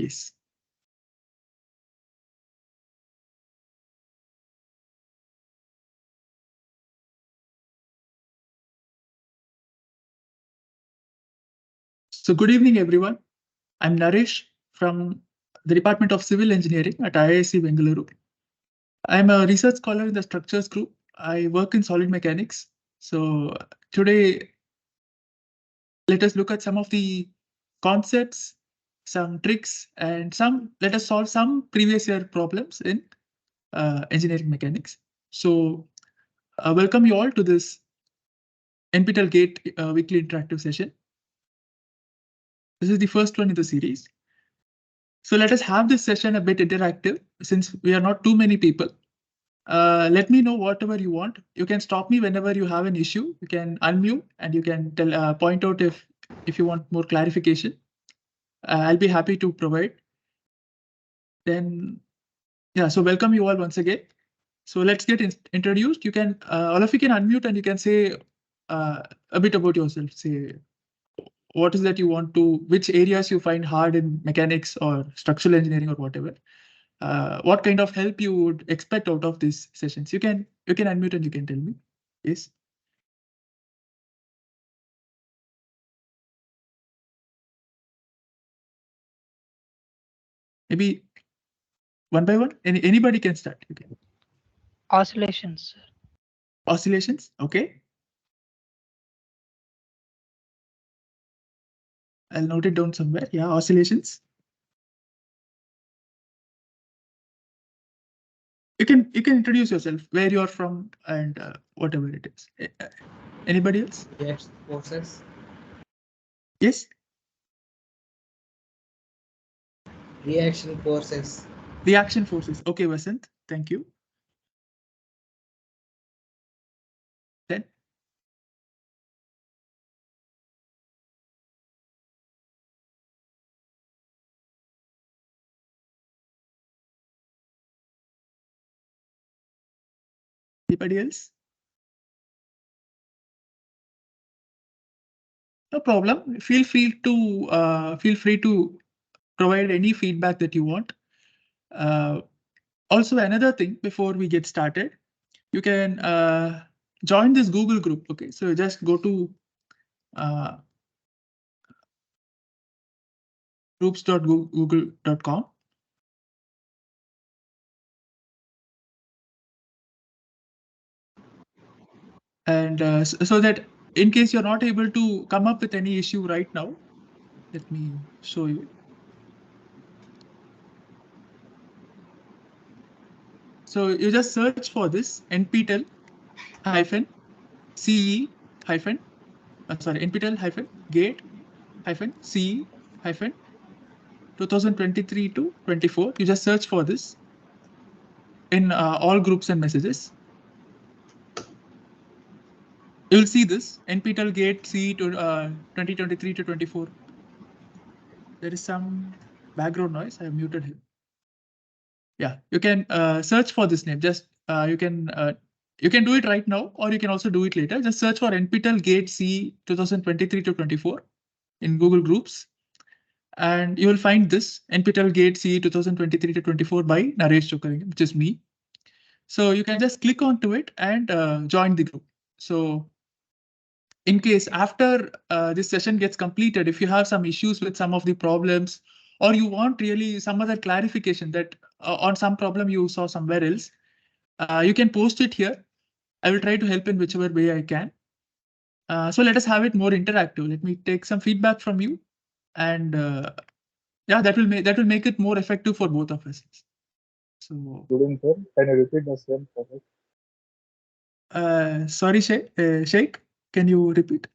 Yes. So good evening, everyone. I'm Naresh from the Department of Civil Engineering at IISc Bengaluru. I'm a research scholar in the structures group. I work in solid mechanics. So today, let us look at some of the concepts, some tricks, and let us solve some previous year problems in engineering mechanics. So welcome you all to this NPTEL GATE weekly interactive session. This is the first one in the series. So let us have this session a bit interactive since we are not too many people. Let me know whatever you want. You can stop me whenever you have an issue. You can unmute and you can point out if you want more clarification. I'll be happy to provide. Then, yeah, so welcome you all once again. So let's get introduced. You can all of you can unmute and you can say a bit about yourself. Say what is that you want to, which areas you find hard in mechanics or structural engineering or whatever. What kind of help you would expect out of these sessions? You can unmute and you can tell me. Yes. Maybe one by one. Anybody can start. You can. Oscillations. Oscillations. Okay. I'll note it down somewhere. Yeah, oscillations. You can introduce yourself, where you're from, and whatever it is. Anybody else? Reaction forces. Yes. Reaction forces. Reaction forces. Okay, Vasant. Thank you. Then. Anybody else? No problem. Feel free to provide any feedback that you want. Also, another thing before we get started, you can join this Google group. Okay, so just go to groups.google.com. And so that in case you're not able to come up with any issue right now, let me show you. So you just search for this NPTEL CE NPTEL GATE CE 2023 to 24. You just search for this in all groups and messages. You'll see this NPTEL GATE CE to 2023 to 24. There is some background noise. I have muted him. Yeah, you can search for this name. Just you can do it right now, or you can also do it later. Just search for NPTEL GATE CE 2023 to 24 in Google Groups, and you will find this NPTEL GATE CE 2023 to 24 by Naresh Chokaring, which is me. So you can just click onto it and join the group. So in case after this session gets completed, if you have some issues with some of the problems, or you want really some other clarification that on some problem you saw somewhere else, you can post it here. I will try to help in whichever way I can. So let us have it more interactive. Let me take some feedback from you, and yeah, that will make it more effective for both of us. So, Good evening, sir. Can you repeat the same process? sorry, Sheikh, can you repeat?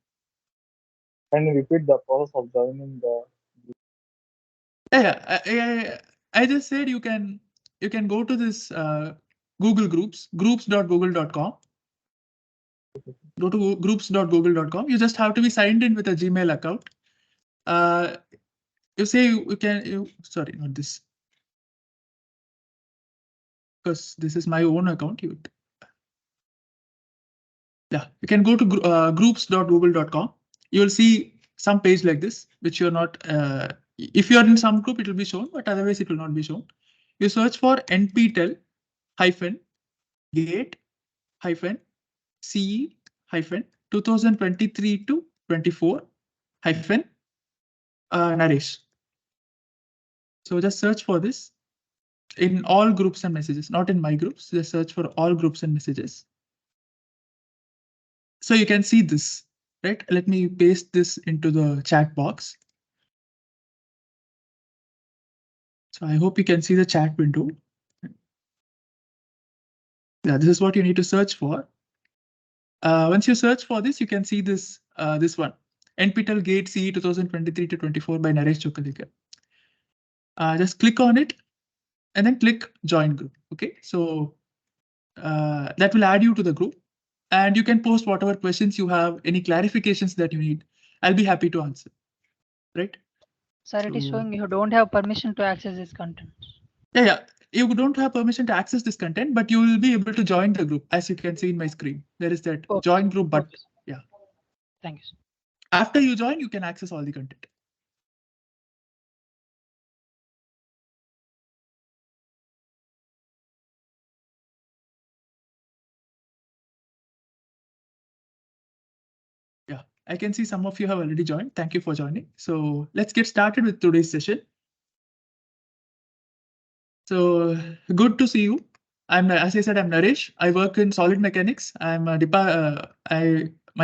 Can you repeat the process of joining the? Yeah, I just said you can go to this Google groups.google.com. Go to groups.google.com. You just have to be signed in with a Gmail account. You say sorry, not this, because this is my own account. Yeah, you can go to groups.google.com. You will see some page like this, which you're not if you are in some group, it will be shown, but otherwise it will not be shown. You search for NPTEL hyphen gate hyphen CE hyphen 2023 to 24 hyphen Naresh. So just search for this in all groups and messages, not in my groups. Just search for all groups and messages. So you can see this, right? Let me paste this into the chat box. So I hope you can see the chat window. Yeah, this is what you need to search for. Once you search for this, you can see this this one, NPTEL Gate CE 2023 to 24 by Naresh Chokalika. Just click on it and then click join group. Okay, so that will add you to the group, and you can post whatever questions you have, any clarifications that you need. I'll be happy to answer. Right? Sir, it is So- showing you don't have permission to access this content. Yeah. You don't have permission to access this content, but you will be able to join the group, as you can see in my screen. There is that Okay. join group button. Okay, sir. Yeah. Thank you, sir. After you join, you can access all the content. Yeah, I can see some of you have already joined. Thank you for joining. So let's get started with today's session. So good to see you. As I said, I'm Naresh. I work in solid mechanics. My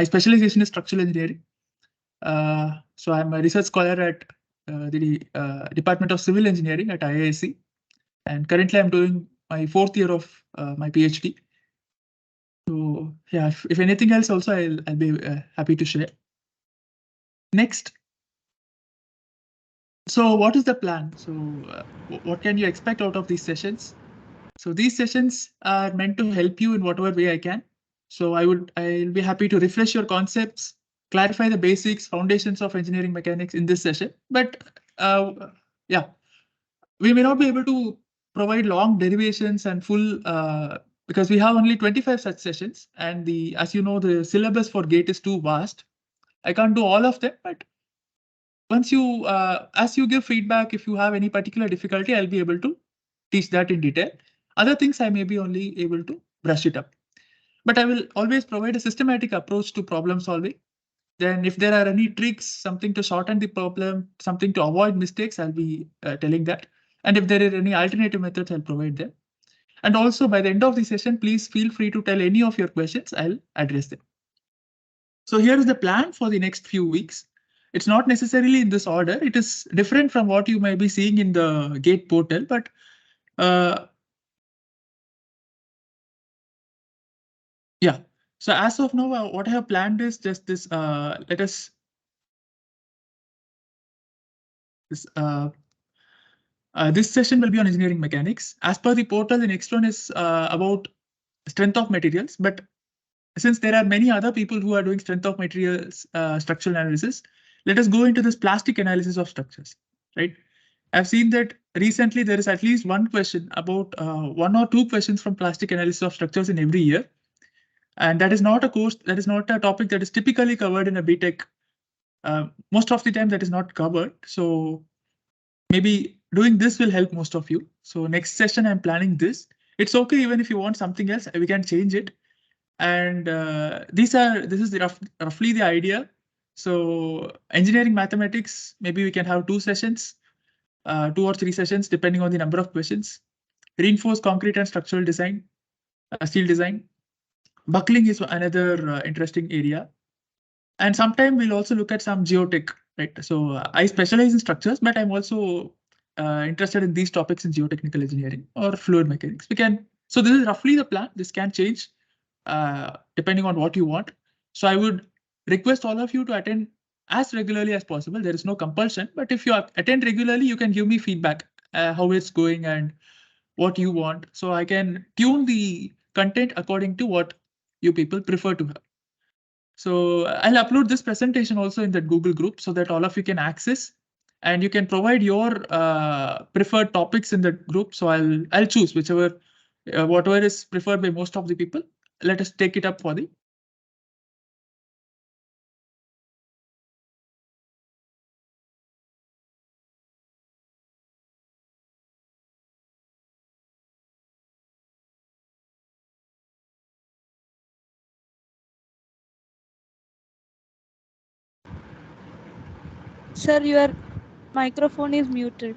specialization is structural engineering. So I'm a research scholar at the Department of Civil Engineering at IISc, and currently I'm doing my 4th year of my PhD. So yeah, if anything else, also I'll be happy to share. Next. So what is the plan? So what can you expect out of these sessions? So these sessions are meant to help you in whatever way I can. So I'll be happy to refresh your concepts, clarify the basics, foundations of engineering mechanics in this session. But yeah, we may not be able to provide long derivations and full because we have only 25 such sessions, and as you know, the syllabus for GATE is too vast. I can't do all of them, but once you as you give feedback, if you have any particular difficulty, I'll be able to teach that in detail. Other things I may be only able to brush it up, but I will always provide a systematic approach to problem solving. Then if there are any tricks, something to shorten the problem, something to avoid mistakes, I'll be telling that. And if there are any alternative methods, I'll provide them. And also by the end of the session, please feel free to tell any of your questions. I'll address them. So here is the plan for the next few weeks. It's not necessarily in this order. It is different from what you may be seeing in the GATE portal, but yeah. So as of now, what I have planned is just this. This session will be on engineering mechanics. As per the portal, the next one is about strength of materials. But since there are many other people who are doing strength of materials structural analysis, let us go into this plastic analysis of structures, right? I've seen that recently there is at least one question about 1 or 2 questions from plastic analysis of structures in every year. And that is not a course, that is not a topic that is typically covered in a BTech. Most of the time that is not covered. So maybe doing this will help most of you. So next session, I'm planning this. It's okay even if you want something else, we can change it. And this is roughly the idea. So engineering mathematics, maybe we can have 2 sessions, 2 or 3 sessions, depending on the number of questions. Reinforced concrete and structural design, steel design. Buckling is another interesting area. And sometime we'll also look at some geotech, right? So I specialize in structures, but I'm also interested in these topics in geotechnical engineering or fluid mechanics. So this is roughly the plan. This can change depending on what you want. So I would request all of you to attend as regularly as possible. There is no compulsion, but if you attend regularly, you can give me feedback how it's going and what you want. So I can tune the content according to what you people prefer to have. So I'll upload this presentation also in that Google group so that all of you can access, and you can provide your preferred topics in that group. So I'll choose whichever whatever is preferred by most of the people. Let us take it up for the Sir, your microphone is muted.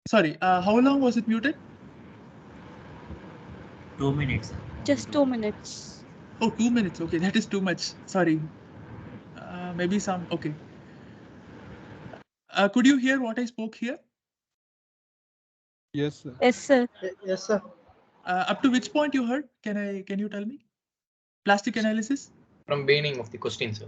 Sorry, how long was it muted? 2 minutes. Just 2 minutes. Oh, 2 minutes. Okay, that is too much. Sorry. Maybe some. Okay. Could you hear what I spoke here? Yes, sir. Yes, sir. Yes, sir. Up to which point you heard? Can you tell me? Plastic analysis? From beginning of the question, sir.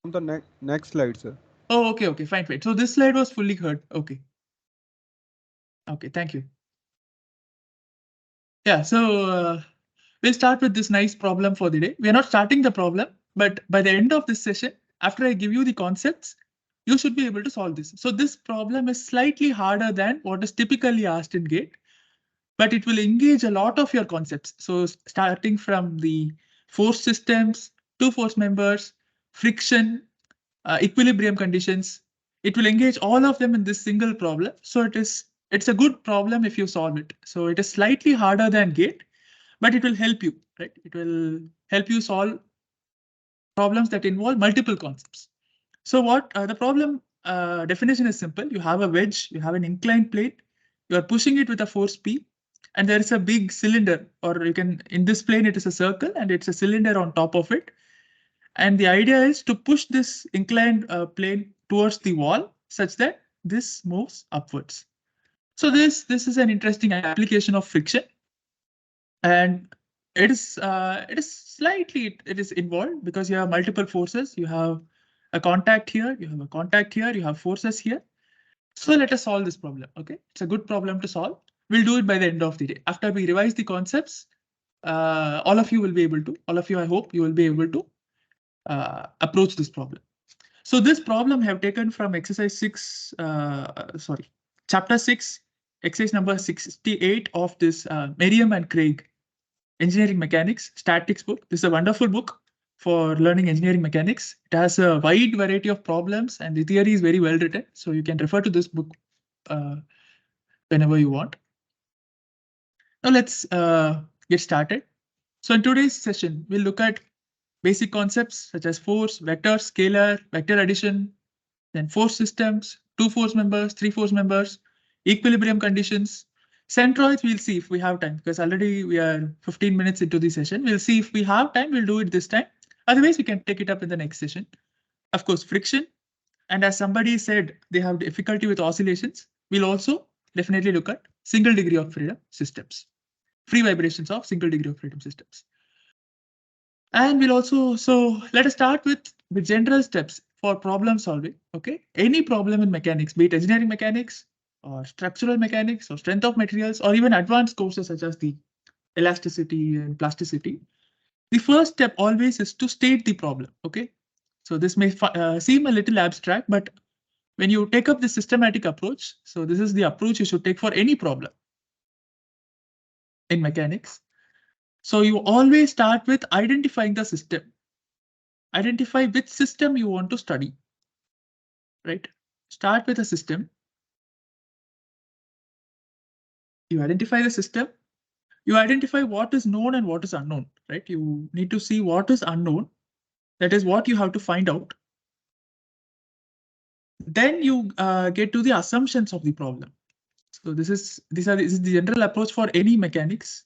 On the next slide, sir. Oh, okay, fine. So this slide was fully heard. Okay. Okay, thank you. Yeah, so we'll start with this nice problem for the day. We are not starting the problem, but by the end of this session, after I give you the concepts, you should be able to solve this. So this problem is slightly harder than what is typically asked in GATE, but it will engage a lot of your concepts. So starting from the force systems, two force members, friction, equilibrium conditions, it will engage all of them in this single problem. So it's a good problem if you solve it. So it is slightly harder than GATE, but it will help you, right? It will help you solve problems that involve multiple concepts. So what the problem definition is simple. You have a wedge, you have an inclined plate, you are pushing it with a force P, and there is a big cylinder, or you can, in this plane, it is a circle and it's a cylinder on top of it. And the idea is to push this inclined plane towards the wall such that this moves upwards. So this is an interesting application of friction, and it is slightly it is involved because you have multiple forces. You have a contact here, you have a contact here, you have forces here. So let us solve this problem. Okay, it's a good problem to solve. We'll do it by the end of the day. After we revise the concepts, all of you, I hope you will be able to approach this problem. So this problem I have taken from exercise 6, chapter 6, exercise number 68 of this Merriam and Craig Engineering Mechanics Statics book. This is a wonderful book for learning engineering mechanics. It has a wide variety of problems and the theory is very well written. So you can refer to this book whenever you want. Now let's get started. So in today's session, we'll look at basic concepts such as force, vector, scalar, vector addition, then force systems, two force members, three force members, equilibrium conditions. Centroids, we'll see if we have time, because already we are 15 minutes into the session. We'll see if we have time, we'll do it this time. Otherwise, we can take it up in the next session. Of course, friction. And as somebody said, they have difficulty with oscillations. We'll also definitely look at single degree of freedom systems, free vibrations of single degree of freedom systems. And we'll also, so let us start with the general steps for problem solving. Okay, any problem in mechanics, be it engineering mechanics or structural mechanics or strength of materials or even advanced courses such as the elasticity and plasticity. The first step always is to state the problem. Okay, so this may seem a little abstract, but when you take up the systematic approach, so this is the approach you should take for any problem in mechanics. So you always start with identifying the system. Identify which system you want to study, right? Start with a system. You identify the system. You identify what is known and what is unknown, right? You need to see what is unknown. That is what you have to find out. Then you get to the assumptions of the problem. So this is the general approach for any mechanics.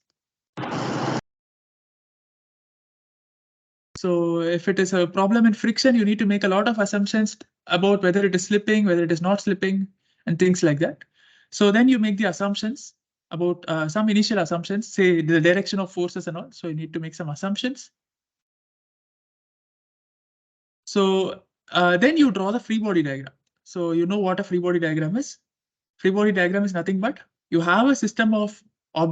So if it is a problem in friction, you need to make a lot of assumptions about whether it is slipping, whether it is not slipping, and things like that. So then you make the assumptions about some initial assumptions, say the direction of forces and all. So you need to make some assumptions. So then you draw the free body diagram. So you know what a free body diagram is. Free body diagram is nothing but you have a system of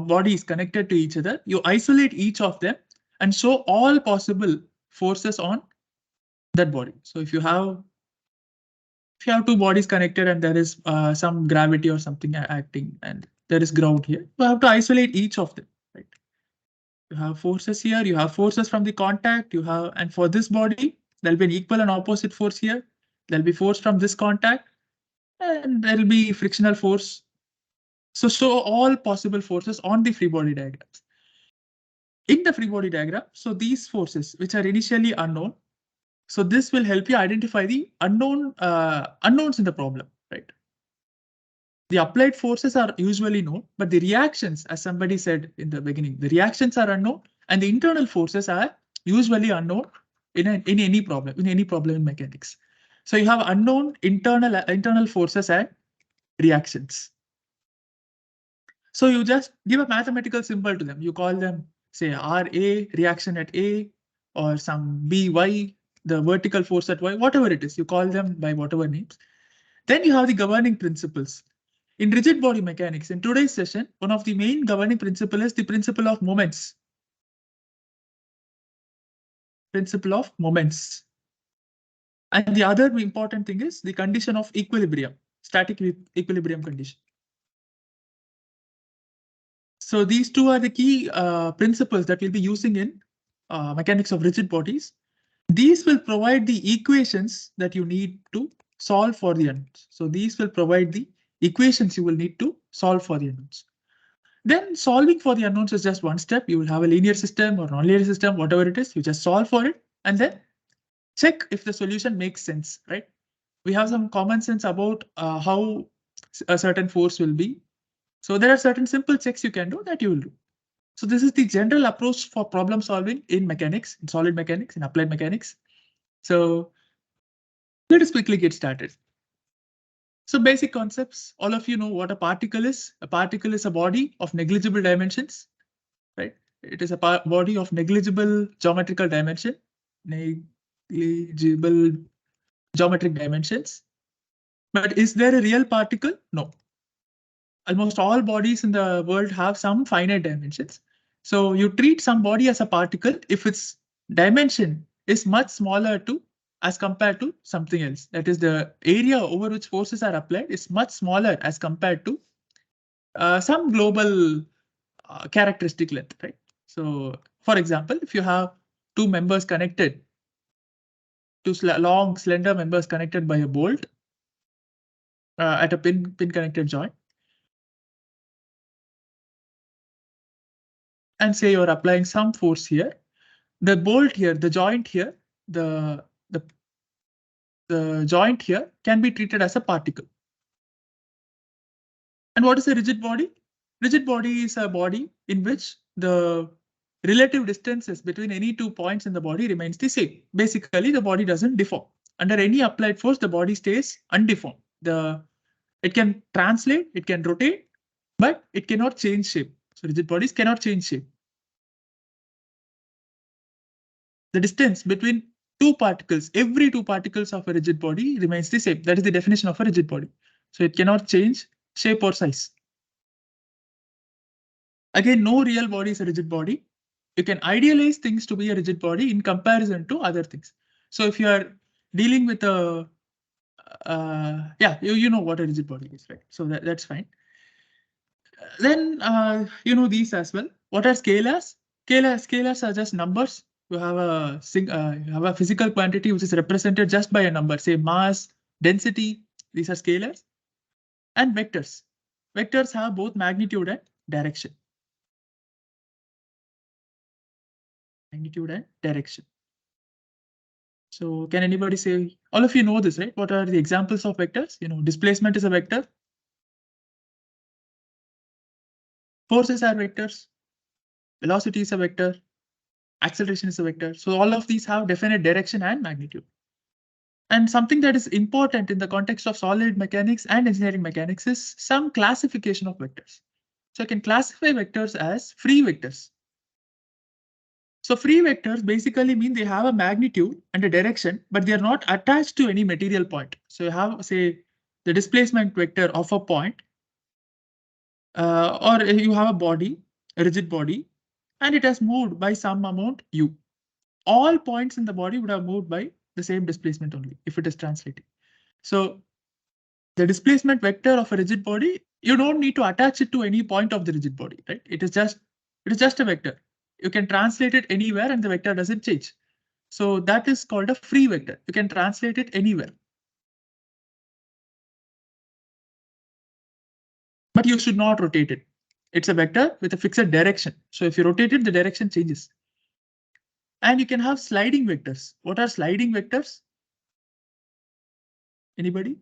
bodies connected to each other. You isolate each of them and show all possible forces on that body. So if you have two bodies connected and there is some gravity or something acting and there is ground here, you have to isolate each of them, right? You have forces here, you have forces from the contact, you have, and for this body, there'll be an equal and opposite force here. There'll be force from this contact, and there'll be frictional force So show all possible forces on the free body diagrams. In the free body diagram, so these forces which are initially unknown, so this will help you identify the unknowns in the problem, right? The applied forces are usually known, but the reactions, as somebody said in the beginning, the reactions are unknown, and the internal forces are usually unknown in any problem in mechanics. So you have unknown internal forces and reactions. So you just give a mathematical symbol to them. You call them, say, RA, reaction at A, or some BY, the vertical force at Y, whatever it is. You call them by whatever names. Then you have the governing principles. In rigid body mechanics, in today's session, one of the main governing principle is the principle of moments. Principle of moments. And the other important thing is the condition of equilibrium, static equilibrium condition. So these two are the key principles that we'll be using in mechanics of rigid bodies. These will provide the equations that you need to solve for the unknowns. So these will provide the equations you will need to solve for the unknowns. Then solving for the unknowns is just one step. You will have a linear system or nonlinear system, whatever it is, you just solve for it and then check if the solution makes sense, right? We have some common sense about how a certain force will be. So there are certain simple checks you can do that you will do. So this is the general approach for problem solving in mechanics, in solid mechanics, in applied mechanics. So let us quickly get started. So basic concepts, all of you know what a particle is. A particle is a body of negligible dimensions, right? It is a body of negligible geometrical dimension, negligible geometric dimensions. But is there a real particle? No. Almost all bodies in the world have some finite dimensions. So you treat some body as a particle if its dimension is much smaller to as compared to something else. That is, the area over which forces are applied is much smaller as compared to some global characteristic length, right? So, for example, if you have two members connected, two long slender members connected by a bolt at a pin connected joint, and say you're applying some force here, the bolt here, the joint here, the joint here can be treated as a particle. And what is a rigid body? Rigid body is a body in which the relative distances between any 2 points in the body remains the same. Basically, the body doesn't deform. Under any applied force, the body stays undeformed. It can translate, it can rotate, but it cannot change shape. So rigid bodies cannot change shape. The distance between two particles, every two particles of a rigid body remains the same. That is the definition of a rigid body. So it cannot change shape or size. Again, no real body is a rigid body. You can idealize things to be a rigid body in comparison to other things. So if you are dealing with a, yeah, you know what a rigid body is, right? So that's fine. Then you know these as well. What are scalars? Scalars are just numbers. You have a physical quantity which is represented just by a number, say mass, density. These are scalars. And vectors. Vectors have both magnitude and direction. Magnitude and direction. So can anybody say, all of you know this, right? What are the examples of vectors? You know, displacement is a vector. Forces are vectors. Velocity is a vector. Acceleration is a vector. So all of these have definite direction and magnitude. And something that is important in the context of solid mechanics and engineering mechanics is some classification of vectors. So I can classify vectors as free vectors. So free vectors basically mean they have a magnitude and a direction, but they are not attached to any material point. So you have, say, the displacement vector of a point, or you have a body, a rigid body, and it has moved by some amount u. All points in the body would have moved by the same displacement only if it is translating. So the displacement vector of a rigid body, you don't need to attach it to any point of the rigid body, right? It is just a vector. You can translate it anywhere and the vector doesn't change. So that is called a free vector. You can translate it anywhere. but you should not rotate it. It's a vector with a fixed direction. So if you rotate it, the direction changes. And you can have sliding vectors. What are sliding vectors? Anybody?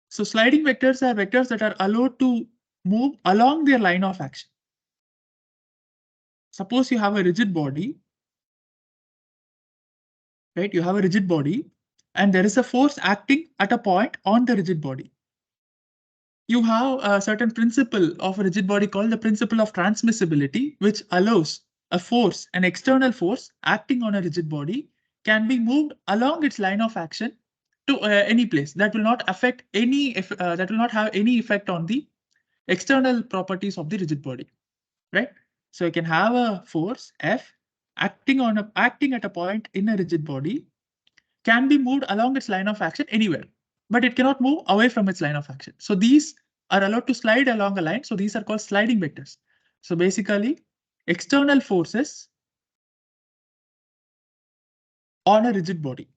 So sliding vectors are vectors that are allowed to move along their line of action. Suppose you have a rigid body, right? You have a rigid body and there is a force acting at a point on the rigid body. You have a certain principle of a rigid body called the principle of transmissibility, which allows a force, an external force acting on a rigid body can be moved along its line of action to any place that will not affect any, that will not have any effect on the external properties of the rigid body, right? So you can have a force F acting at a point in a rigid body can be moved along its line of action anywhere, but it cannot move away from its line of action. So these are allowed to slide along a line. So these are called sliding vectors. So basically, external forces on a rigid body.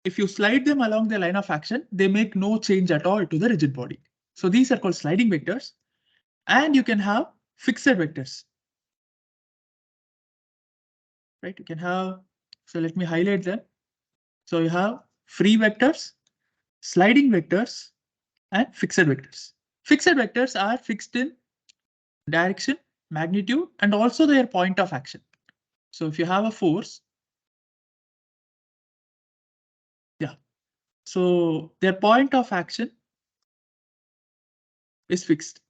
If you slide them along the line of action, they make no change at all to the rigid body. So these are called sliding vectors. And you can have fixed vectors. Right? You can have, so let me highlight them. So you have free vectors, sliding vectors, and fixed vectors. Fixed vectors are fixed in direction, magnitude, and also their point of action. So if you have a force, yeah, so their point of action is fixed.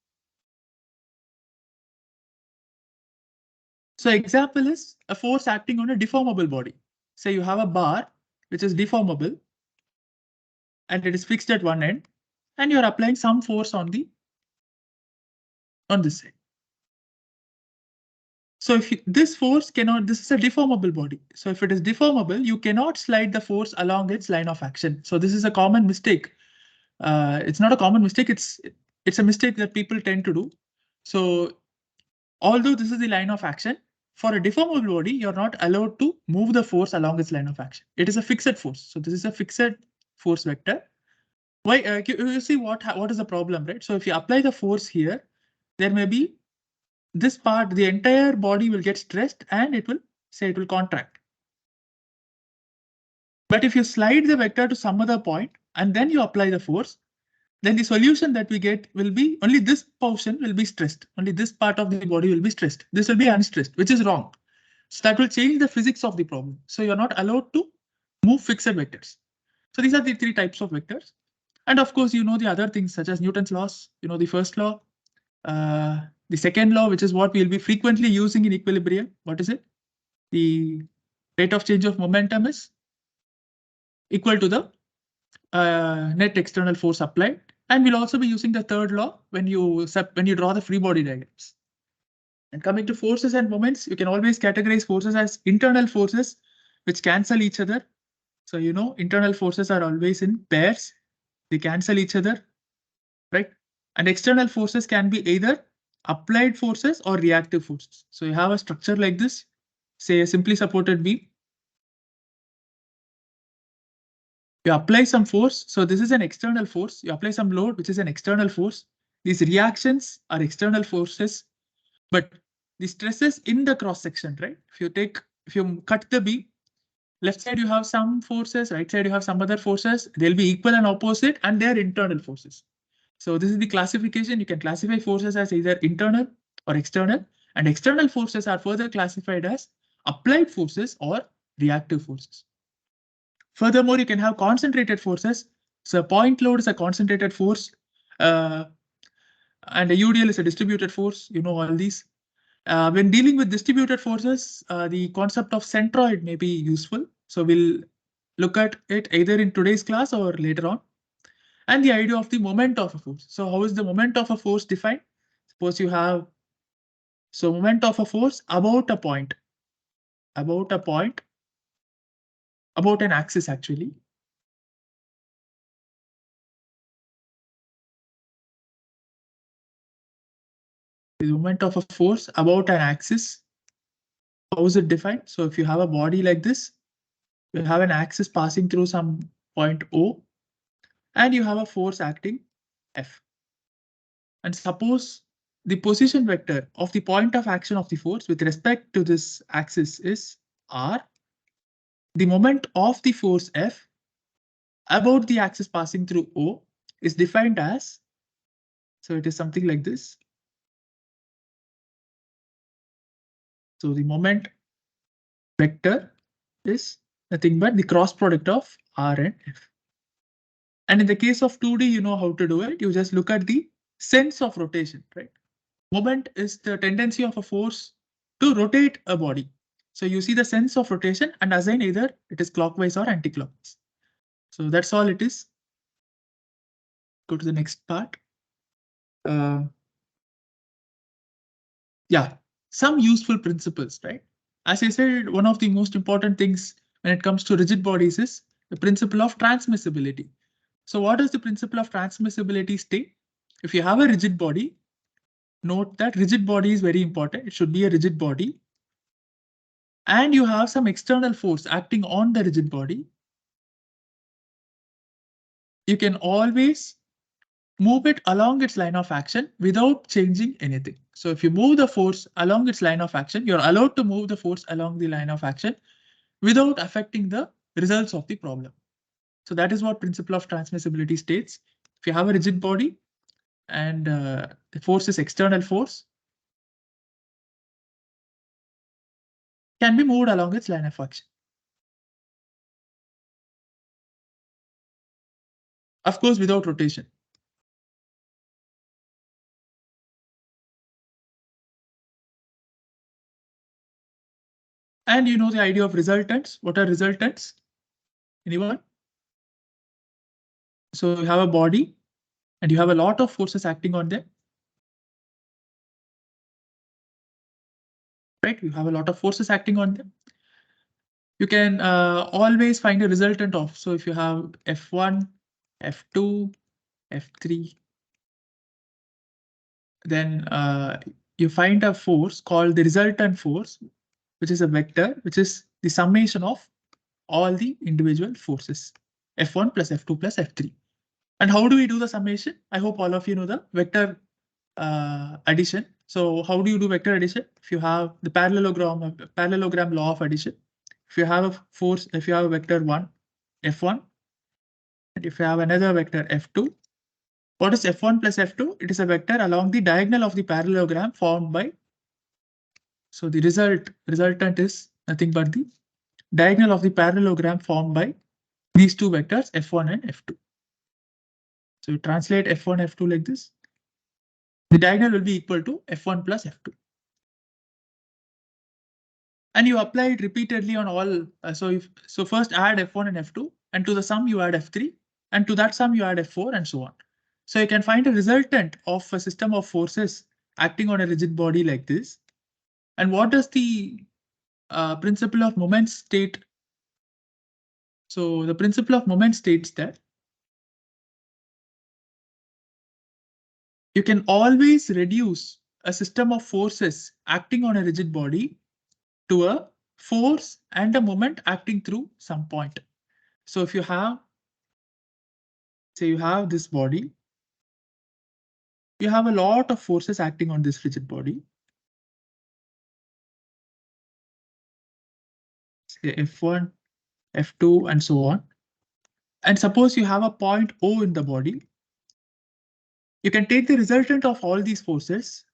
So example is a force acting on a deformable body. Say you have a bar which is deformable and it is fixed at one end, and you're applying some force on this side. So if this force cannot, this is a deformable body. So if it is deformable, you cannot slide the force along its line of action. So this is a common mistake. It's not a common mistake. It's a mistake that people tend to do. So although this is the line of action, for a deformable body, you're not allowed to move the force along its line of action. It is a fixed force. So this is a fixed force vector. Why? You see what is the problem, right? So if you apply the force here, there may be this part, the entire body will get stressed and it will contract. But if you slide the vector to some other point and then you apply the force, then the solution that we get will be only this portion will be stressed. Only this part of the body will be stressed. This will be unstressed, which is wrong. So that will change the physics of the problem. So you're not allowed to move fixed vectors. So these are the three types of vectors. And of course, you know the other things such as Newton's laws, you know the first law, the second law, which is what we'll be frequently using in equilibrium. What is it? The rate of change of momentum is equal to the net external force applied. And we'll also be using the third law when you draw the free body diagrams. And coming to forces and moments, you can always categorize forces as internal forces which cancel each other. So you know internal forces are always in pairs. They cancel each other, right? And external forces can be either applied forces or reactive forces. So you have a structure like this, say a simply supported beam. You apply some force. So this is an external force. You apply some load, which is an external force. These reactions are external forces, but the stresses in the cross section, right? If you cut the beam, left side you have some forces, right side you have some other forces. They'll be equal and opposite, and they're internal forces. So this is the classification. You can classify forces as either internal or external, and external forces are further classified as applied forces or reactive forces. Furthermore, you can have concentrated forces. So point load is a concentrated force, and a UDL is a distributed force. You know all these. When dealing with distributed forces, the concept of centroid may be useful. So we'll look at it either in today's class or later on. And the idea of the moment of a force. So how is the moment of a force defined? Suppose you have, so moment of a force about a point, about an axis actually. The moment of a force about an axis. How is it defined? So if you have a body like this, You have an axis passing through some point O, and you have a force acting F. And suppose the position vector of the point of action of the force with respect to this axis is R. The moment of the force F about the axis passing through O is defined as, so it is something like this. So the moment vector is nothing but the cross product of R and F. And in the case of 2D, you know how to do it. You just look at the sense of rotation, right? Moment is the tendency of a force to rotate a body. So you see the sense of rotation and assign either it is clockwise or anti-clockwise. So that's all it is. Go to the next part. Yeah, some useful principles, right? As I said, one of the most important things when it comes to rigid bodies is the principle of transmissibility. So what does the principle of transmissibility state? If you have a rigid body, note that rigid body is very important. It should be a rigid body. And you have some external force acting on the rigid body. You can always move it along its line of action without changing anything. So if you move the force along its line of action, you're allowed to move the force along the line of action without affecting the results of the problem. So that is what principle of transmissibility states. If you have a rigid body and the force is external force, can be moved along its line of action. Of course, without rotation. And you know the idea of resultants. What are resultants? Anyone? So you have a body and you have a lot of forces acting on them. Right? You have a lot of forces acting on them. You can always find a resultant of. So if you have F1, F2, F3, then you find a force called the resultant force, which is a vector, which is the summation of all the individual forces, F1 plus F2 plus F3. And how do we do the summation? I hope all of you know the vector addition. So how do you do vector addition? If you have the parallelogram law of addition, if you have a force, if you have a vector 1, F1, and if you have another vector F2, what is F1 plus F2? It is a vector along the diagonal of the parallelogram formed by. So the resultant is nothing but the diagonal of the parallelogram formed by these two vectors F1 and F2. So you translate F1, F2 like this. The diagonal will be equal to F1 plus F2. And you apply it repeatedly on all. So first add F1 and F2, and to the sum you add F3, and to that sum you add F4, and so on. So you can find a resultant of a system of forces acting on a rigid body like this. And what does the principle of moment state? So the principle of moment states that you can always reduce a system of forces acting on a rigid body to a force and a moment acting through some point. So if you have, say you have this body, you have a lot of forces acting on this rigid body. Say F1, F2, and so on. And suppose you have a point O in the body. You can take the resultant of all these forces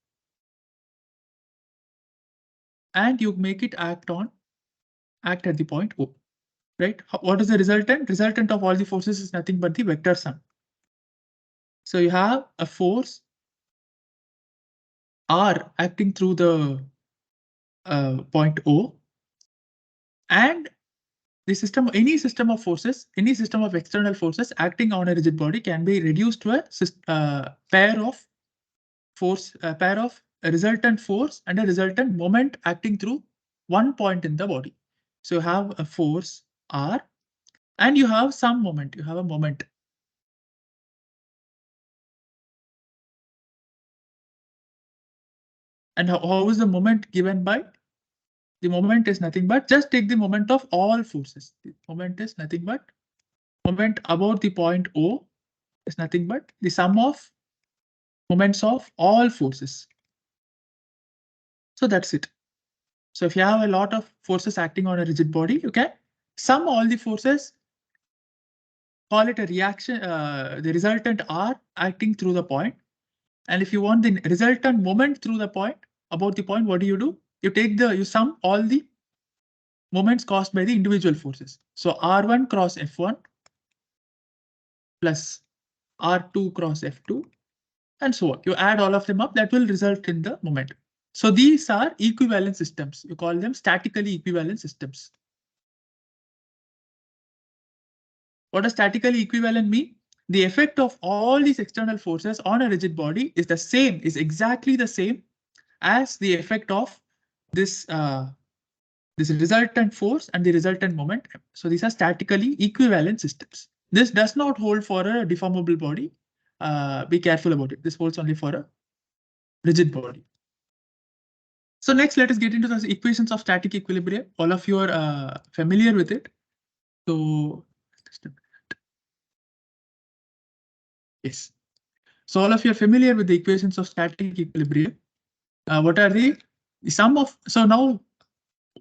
and you make it act at the point O. Right? What is the resultant? Resultant of all the forces is nothing but the vector sum. So you have a force R acting through the point O, and the system, any system of forces, any system of external forces acting on a rigid body can be reduced to a pair of a resultant force and a resultant moment acting through one point in the body. So you have a force R and you have some moment, you have a moment. And how is the moment given by? The moment is nothing but, just take the moment of all forces. The moment is nothing but, moment about the point O is nothing but the sum of moments of all forces. So that's it. So if you have a lot of forces acting on a rigid body, you can sum all the forces, call it a reaction, the resultant R acting through the point. And if you want the resultant moment through the point, about the point, what do? You sum all the moments caused by the individual forces. So R1 cross F1 plus R2 cross F2 and so on. You add all of them up, that will result in the moment. So these are equivalent systems. You call them statically equivalent systems. What does statically equivalent mean? The effect of all these external forces on a rigid body is the same, is exactly the same as the effect of this this resultant force and the resultant moment. So these are statically equivalent systems. This does not hold for a deformable body. Be careful about it. This holds only for a rigid body. So next, let us get into the equations of static equilibrium. All of you are familiar with it. So yes. So all of you are familiar with the equations of static equilibrium. What are the sum of? So now,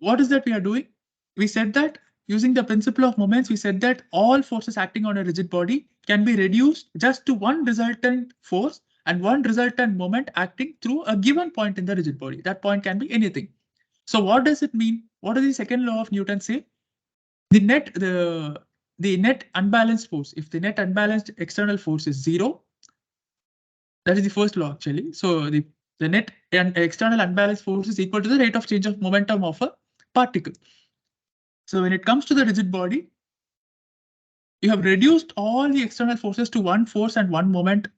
what is that we are doing? We said that using the principle of moments, we said that all forces acting on a rigid body can be reduced just to one resultant force and one resultant moment acting through a given point in the rigid body. That point can be anything. So what does it mean? What does the second law of Newton say? The net unbalanced force. If the net unbalanced external force is 0, that is the first law actually. So the net and external unbalanced force is equal to the rate of change of momentum of a particle. So when it comes to the rigid body, you have reduced all the external forces to one force and one moment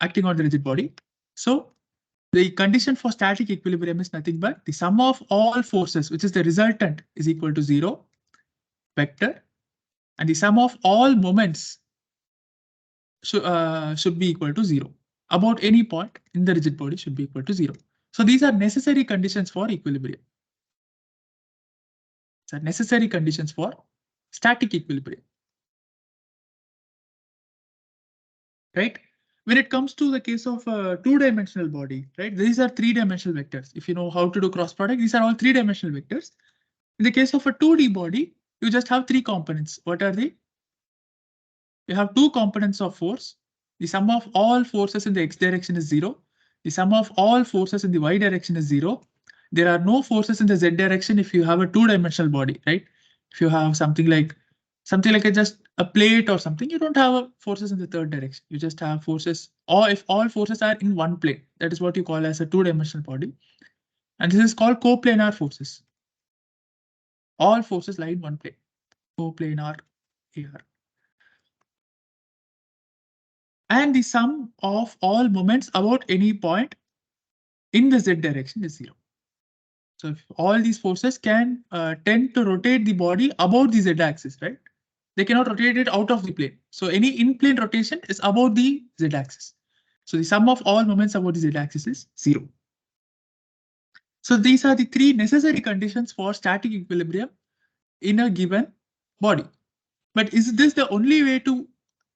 acting on the rigid body. So the condition for static equilibrium is nothing but the sum of all forces, which is the resultant, is equal to 0 vector, and the sum of all moments should be equal to 0. About any point in the rigid body should be equal to 0. So these are necessary conditions for equilibrium. These are necessary conditions for static equilibrium. Right? When it comes to the case of a two-dimensional body, right? These are three-dimensional vectors. If you know how to do cross product, these are all three-dimensional vectors. In the case of a 2D body, you just have three components. What are they? You have two components of force. The sum of all forces in the x direction is 0. The sum of all forces in the y direction is 0. There are no forces in the z direction if you have a two-dimensional body, right? If you have something like just a plate or something, you don't have forces in the third direction. You just have forces, or if all forces are in one plane, that is what you call as a two-dimensional body. And this is called coplanar forces. All forces lie in one plane. Coplanar AR. And the sum of all moments about any point in the z direction is 0. So if all these forces can tend to rotate the body about the z axis, right? They cannot rotate it out of the plane. So any in-plane rotation is about the z axis. So the sum of all moments about the z axis is 0. So these are the three necessary conditions for static equilibrium in a given body. But is this the only way to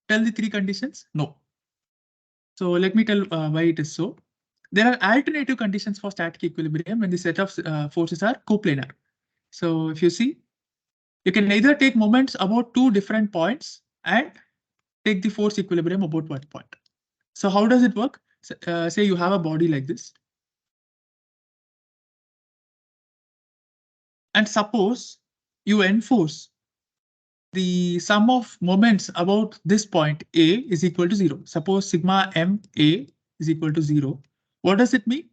tell the three conditions? No. So let me tell why it is so. There are alternative conditions for static equilibrium when the set of forces are coplanar. So if you see, you can either take moments about two different points and take the force equilibrium about one point. So how does it work? Say you have a body like this. And suppose you enforce the sum of moments about this point A is equal to 0. Suppose sigma m A is equal to 0. What does it mean?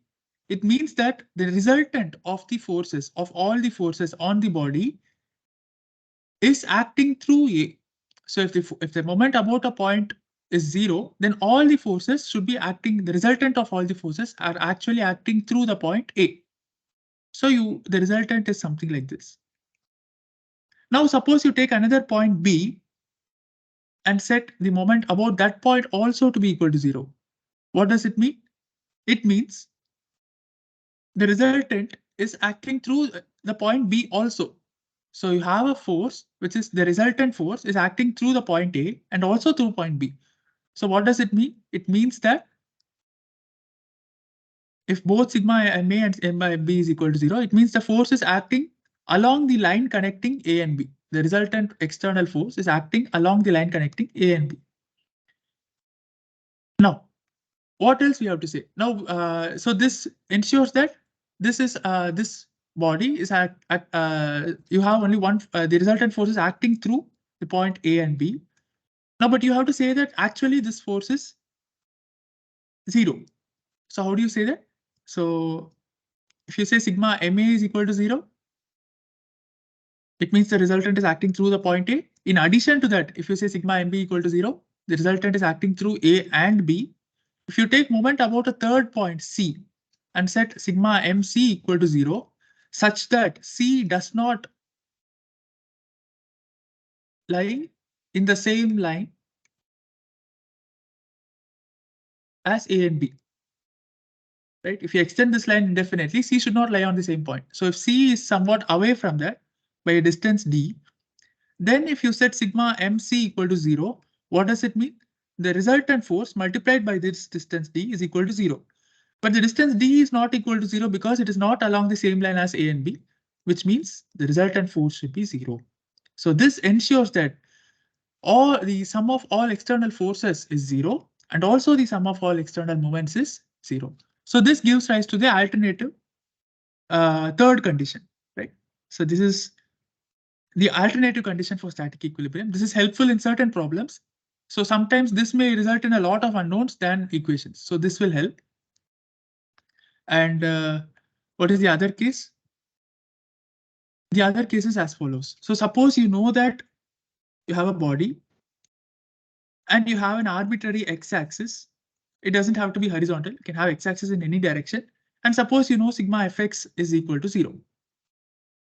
It means that the resultant of the forces, of all the forces on the body, is acting through A. So if the moment about a point is 0, then all the forces should be acting, the resultant of all the forces are actually acting through the point A. So the resultant is something like this. Now suppose you take another point B and set the moment about that point also to be equal to 0. What does it mean? It means the resultant is acting through the point B also. So you have a force, which is the resultant force is acting through the point A and also through point B. So what does it mean? It means that if both sigma MA and MB is equal to 0, it means the force is acting along the line connecting A and B. The resultant external force is acting along the line connecting A and B. Now, what else we have to say? Now, so this ensures that this body is you have only one, the resultant force is acting through the point A and B. Now, but you have to say that actually this force is 0. So how do you say that? So if you say sigma MA is equal to 0, it means the resultant is acting through the point A. In addition to that, if you say sigma MB equal to 0, the resultant is acting through A and B. If you take moment about a third point C and set sigma MC equal to 0, such that C does not lie in the same line as A and B. Right? If you extend this line indefinitely, C should not lie on the same point. So if C is somewhat away from that by a distance D, then if you set sigma MC equal to 0, what does it mean? The resultant force multiplied by this distance D is equal to 0. But the distance D is not equal to 0 because it is not along the same line as A and B, which means the resultant force should be 0. So this ensures that all the sum of all external forces is 0 and also the sum of all external moments is 0. So this gives rise to the alternative third condition, right? So this is the alternative condition for static equilibrium. This is helpful in certain problems. So sometimes this may result in a lot of unknowns than equations. So this will help. And what is the other case? The other case is as follows. So suppose you know that you have a body and you have an arbitrary x-axis. It doesn't have to be horizontal. You can have x-axis in any direction. And suppose you know sigma fx is equal to 0.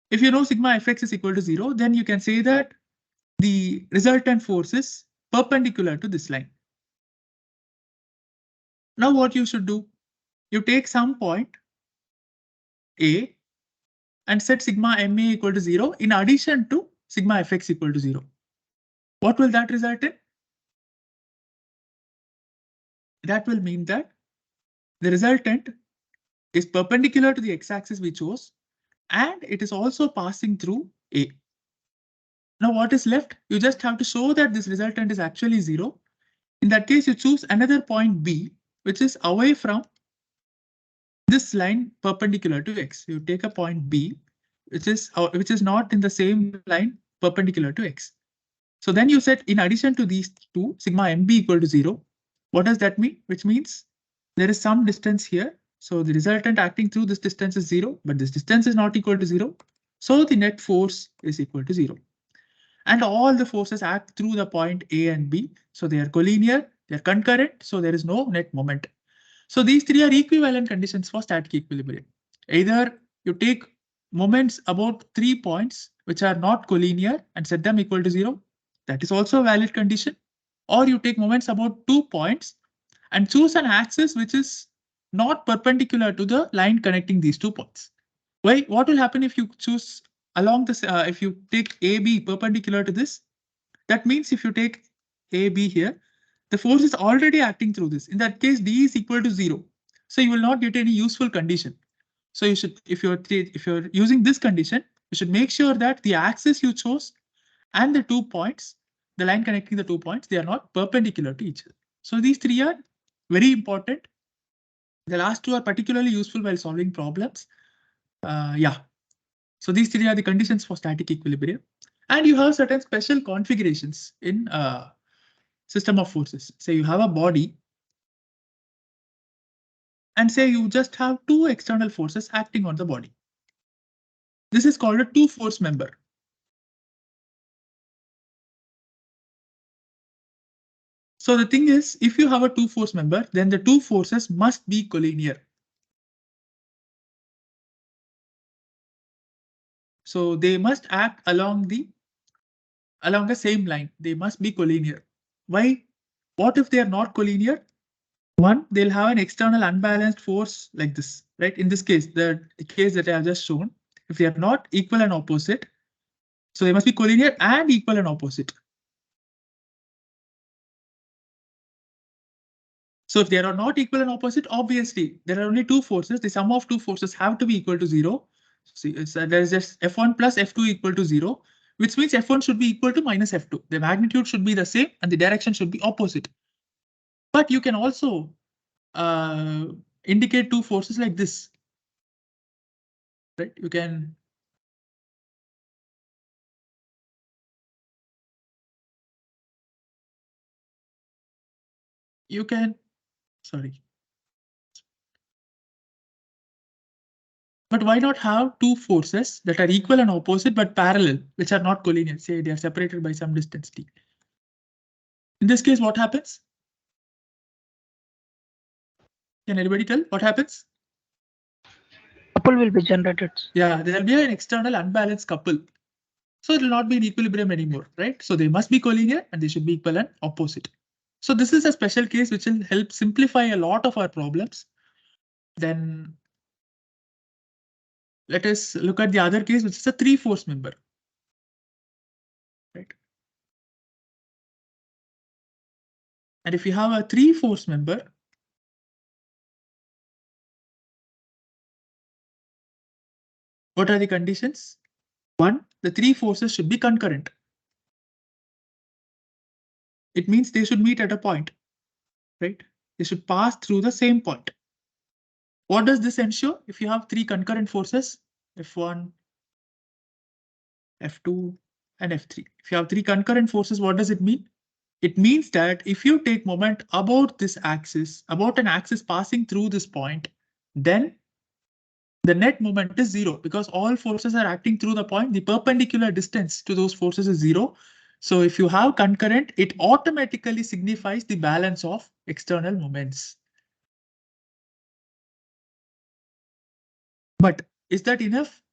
If you know sigma fx is equal to 0, then you can say that the resultant force is perpendicular to this line. Now what you should do? You take some point A and set sigma MA equal to 0 in addition to sigma fx equal to 0. What will that result in? That will mean that the resultant is perpendicular to the x-axis we chose, and it is also passing through A. Now what is left? You just have to show that this resultant is actually 0. In that case, you choose another point B, which is away from this line perpendicular to x. You take a point B, which is not in the same line perpendicular to x. So then you set in addition to these two, sigma MB equal to 0. What does that mean? Which means there is some distance here. So the resultant acting through this distance is 0, but this distance is not equal to 0. So the net force is equal to 0. And all the forces act through the point A and B. So they are collinear, they are concurrent, so there is no net moment. So these three are equivalent conditions for static equilibrium. Either you take moments about 3 points which are not collinear and set them equal to 0. That is also a valid condition. Or you take moments about 2 points and choose an axis which is not perpendicular to the line connecting these 2 points. Why? What will happen if you choose along this? If you take AB perpendicular to this, that means if you take AB here, the force is already acting through this. In that case, D is equal to 0. So you will not get any useful condition. So you should, if you're using this condition, you should make sure that the axis you chose and the 2 points, the line connecting the 2 points, they are not perpendicular to each other. So these three are very important. The last two are particularly useful while solving problems. Yeah. So these three are the conditions for static equilibrium. And you have certain special configurations in system of forces. Say you have a body and say you just have two external forces acting on the body. This is called a two-force member. So the thing is, if you have a two-force member, then the two forces must be collinear. So they must act along the same line. They must be collinear. Why? What if they are not collinear? One, they'll have an external unbalanced force like this, right? In this case, the case that I have just shown, If they are not equal and opposite, so they must be collinear and equal and opposite. So if they are not equal and opposite, obviously there are only two forces. The sum of two forces have to be equal to 0. See, there is just F1 plus F2 equal to 0, which means F1 should be equal to minus F2. The magnitude should be the same and the direction should be opposite. But you can also indicate two forces like this. Right? You can sorry. But why not have two forces that are equal and opposite but parallel, which are not collinear? Say they are separated by some distance t. In this case, what happens? Can anybody tell what happens? Couple will be generated. Yeah, there will be an external unbalanced couple. So it will not be in equilibrium anymore, right? So they must be collinear and they should be equal and opposite. So this is a special case which will help simplify a lot of our problems. Then let us look at the other case, which is a 3-force member. Right. And if you have a 3-force member, what are the conditions? 1, the 3 forces should be concurrent. It means they should meet at a point, right? They should pass through the same point. What does this ensure? If you have 3 concurrent forces, F1, F2, and F3. If you have 3 concurrent forces, what does it mean? It means that if you take moment about this axis, about an axis passing through this point, then the net moment is 0 because all forces are acting through the point. The perpendicular distance to those forces is 0. So if you have concurrent, it automatically signifies the balance of external moments. But is that enough?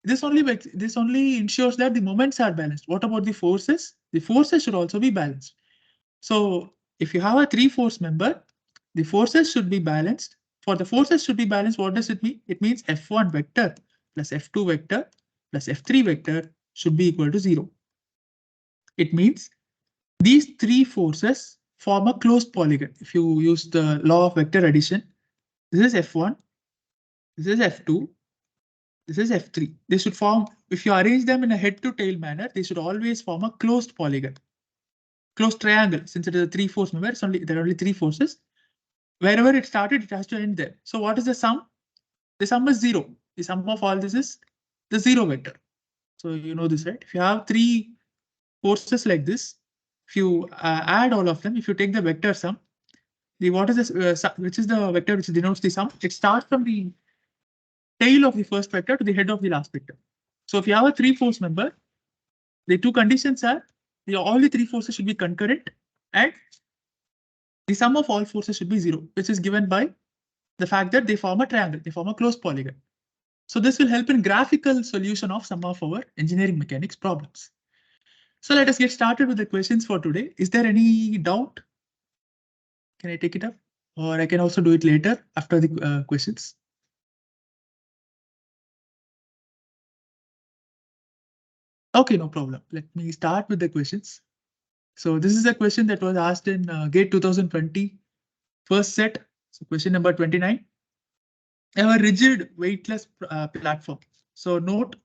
This only ensures that the moments are balanced. What about the forces? The forces should also be balanced. So if you have a 3-force member, the forces should be balanced. For the forces should be balanced, what does it mean? It means F1 vector plus F2 vector plus F3 vector should be equal to 0. It means these 3 forces form a closed polygon. If you use the law of vector addition, this is F1, this is F2, this is F3. They should form, if you arrange them in a head to tail manner, they should always form a closed polygon. Closed triangle, since it is a 3-force member, there are only 3 forces. Wherever it started, it has to end there. So what is the sum? The sum is 0. The sum of all this is the 0 vector. So you know this, right? If you have 3 forces like this, if you add all of them, if you take the vector sum, what is this? Which is the vector which denotes the sum? It starts from the tail of the first vector to the head of the last vector. So if you have a 3-force member, the 2 conditions are all the 3 forces should be concurrent and the sum of all forces should be 0, which is given by the fact that they form a triangle, they form a closed polygon. So this will help in graphical solution of some of our engineering mechanics problems. So let us get started with the questions for today. Is there any doubt? Can I take it up? Or I can also do it later after the questions. Okay, no problem. Let me start with the questions. So this is a question that was asked in GATE 2020 first set. So question number 29. I have a rigid weightless platform. So note,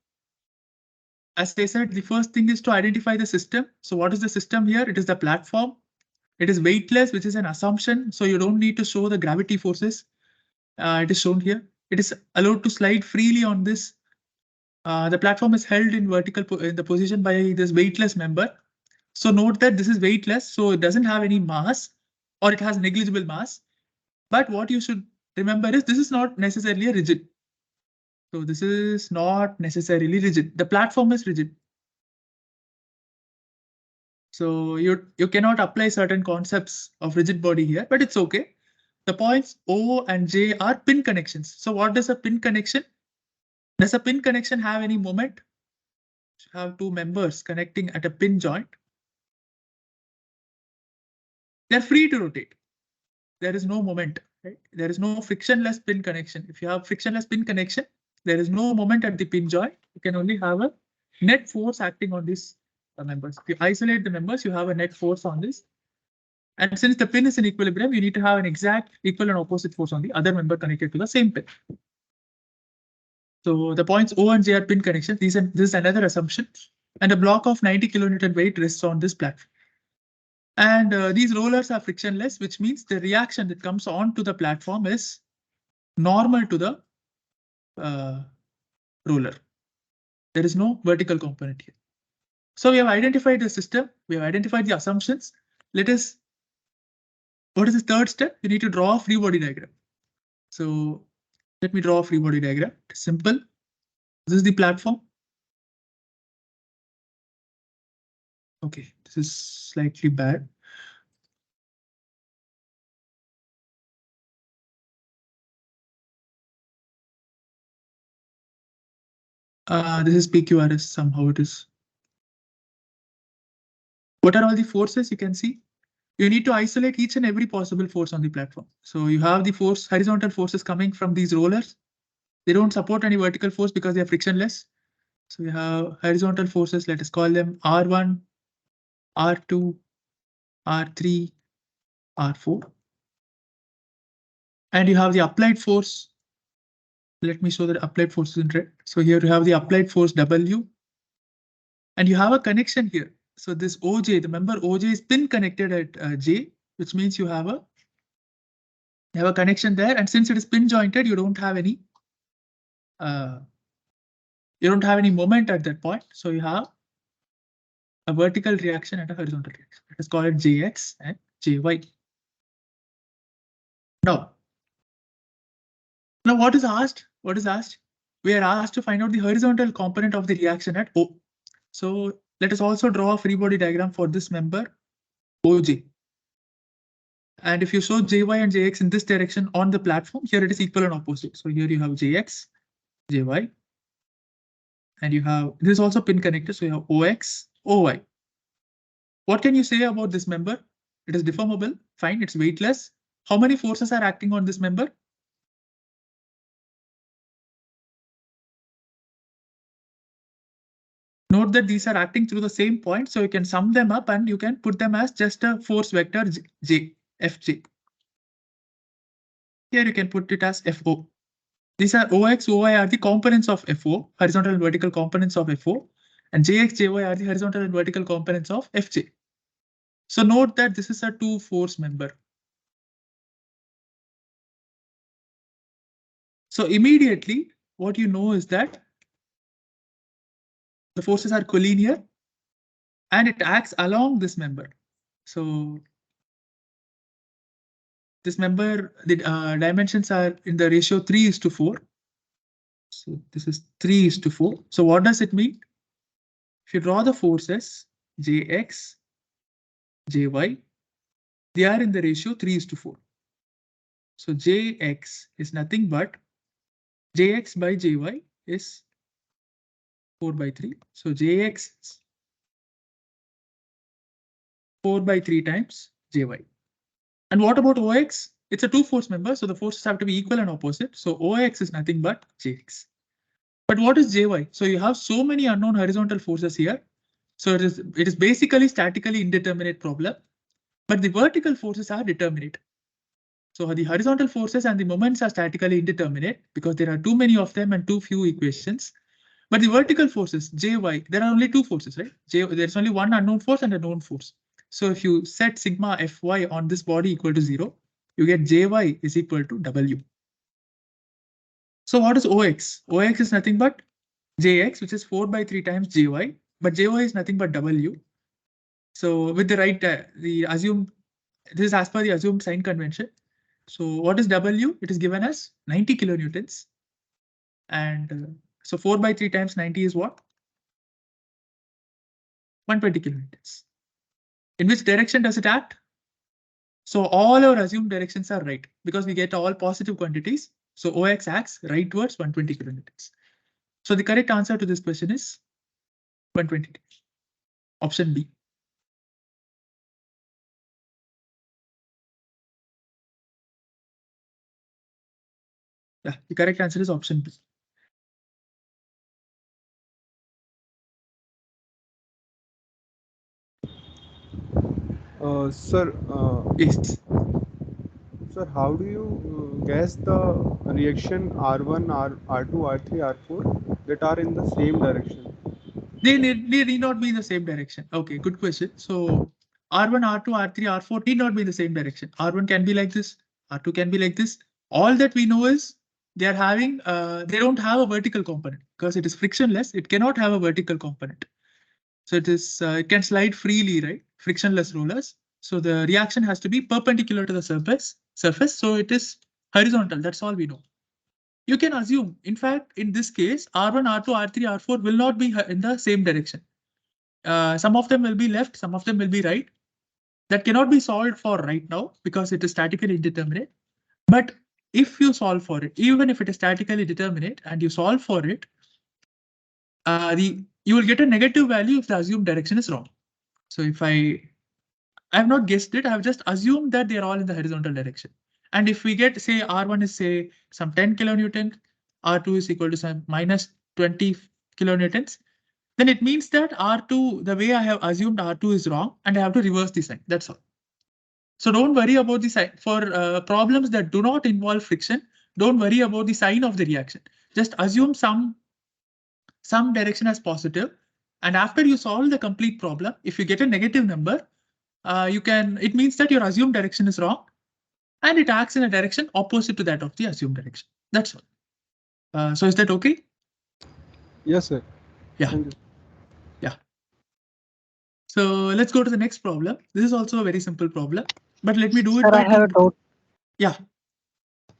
as I said, the first thing is to identify the system. So what is the system here? It is the platform. It is weightless, which is an assumption. So you don't need to show the gravity forces. It is shown here. It is allowed to slide freely on this. The platform is held in in the position by this weightless member. So note that this is weightless, so it doesn't have any mass or it has negligible mass. But what you should remember is this is not necessarily a rigid. So this is not necessarily rigid. The platform is rigid. So you cannot apply certain concepts of rigid body here, but it's okay. The points O and J are pin connections. So what does a pin connection? Does a pin connection have any moment? Have 2 members connecting at a pin joint. They're free to rotate. There is no moment, right? There is no frictionless pin connection. If you have frictionless pin connection, there is no moment at the pin joint. You can only have a net force acting on these members. If you isolate the members, you have a net force on this. And since the pin is in equilibrium, you need to have an exact equal and opposite force on the other member connected to the same pin. So the points O and J are pin connections. This is another assumption. And a block of 90 kilonewton weight rests on this platform. And these rollers are frictionless, which means the reaction that comes onto the platform is normal to the roller. There is no vertical component here. So we have identified the system. We have identified the assumptions. What is the third step? You need to draw a free body diagram. So let me draw a free body diagram. It's simple. This is the platform. Okay, this is slightly bad. This is PQRS, somehow it is. What are all the forces you can see? You need to isolate each and every possible force on the platform. So you have the horizontal forces coming from these rollers. They don't support any vertical force because they are frictionless. So we have horizontal forces, let us call them R1, R2, R3, R4. And you have the applied force. Let me show the applied force in red. So here you have the applied force W. And you have a connection here. So this OJ, the member OJ is pin connected at J, which means you have a connection there. And since it is pin jointed, you don't have any moment at that point. So you have a vertical reaction and a horizontal reaction. Let us call it Jx and Jy. Now what is asked? What is asked? We are asked to find out the horizontal component of the reaction at O. So let us also draw a free body diagram for this member OJ. And if you show Jy and Jx in this direction on the platform, here it is equal and opposite. So here you have Jx, Jy, and you have this is also pin connected. So you have Ox, Oy. What can you say about this member? It is deformable. Fine, it's weightless. How many forces are acting on this member? Note that these are acting through the same point, so you can sum them up and you can put them as just a force vector J, Fj. Here you can put it as Fo. These are Ox, Oy are the components of Fo, horizontal and vertical components of Fo, and Jx, Jy are the horizontal and vertical components of Fj. So note that this is a two-force member. So immediately, what you know is that the forces are collinear and it acts along this member. So this member, the dimensions are in the ratio 3:4. So this is 3:4. So what does it mean? If you draw the forces Jx, Jy, they are in the ratio 3:4. So Jx is nothing but Jx by Jy is 4/3. So Jx is 4/3 times Jy. And what about Ox? It's a two-force member, so the forces have to be equal and opposite. So Ox is nothing but Jx. But what is Jy? So you have so many unknown horizontal forces here. So it is basically statically indeterminate problem, but the vertical forces are determinate. So the horizontal forces and the moments are statically indeterminate because there are too many of them and too few equations. But the vertical forces, Jy, there are only two forces, right? There's only one unknown force and a known force. So if you set sigma Fy on this body equal to 0, you get Jy is equal to W. So what is Ox? Ox is nothing but Jx, which is 4/3 times Jy, but Jy is nothing but W. So with the right, this is as per the assumed sign convention. So what is W? It is given as 90 kilonewtons. And so 4/3 times 90 is what? 120 kilonewtons. In which direction does it act? So all our assumed directions are right because we get all positive quantities. So Ox acts rightwards 120 kilonewtons. So the correct answer to this question is 120. Option B. Yeah, the correct answer is option B. Sir, Yes. sir, how do you guess the reaction R1, R2, R3, R4 that are in the same direction? They need not be in the same direction. Okay, good question. So R1, R2, R3, R4 need not be in the same direction. R1 can be like this, R2 can be like this. All that we know is they are having, they don't have a vertical component because it is frictionless. It cannot have a vertical component. So it can slide freely, right? Frictionless rollers. So the reaction has to be perpendicular to the surface. So it is horizontal. That's all we know. You can assume, in fact, in this case, R1, R2, R3, R4 will not be in the same direction. Some of them will be left, some of them will be right. That cannot be solved for right now because it is statically indeterminate. But if you solve for it, even if it is statically determinate and you solve for it, you will get a negative value if the assumed direction is wrong. So if I have not guessed it, I have just assumed that they are all in the horizontal direction. And if we get, say, R1 is say some 10 kilonewton, R2 is equal to some minus 20 kilonewtons, then it means that R2, the way I have assumed R2 is wrong, and I have to reverse the sign. That's all. So don't worry about the sign. For problems that do not involve friction, don't worry about the sign of the reaction. Just assume some direction as positive. And after you solve the complete problem, if you get a negative number, it means that your assumed direction is wrong and it acts in a direction opposite to that of the assumed direction. That's all. So is that okay? Yes, sir. Yeah. Thank you. Yeah. So let's go to the next problem. This is also a very simple problem, but let me do it. Sir, I have a doubt. Yeah.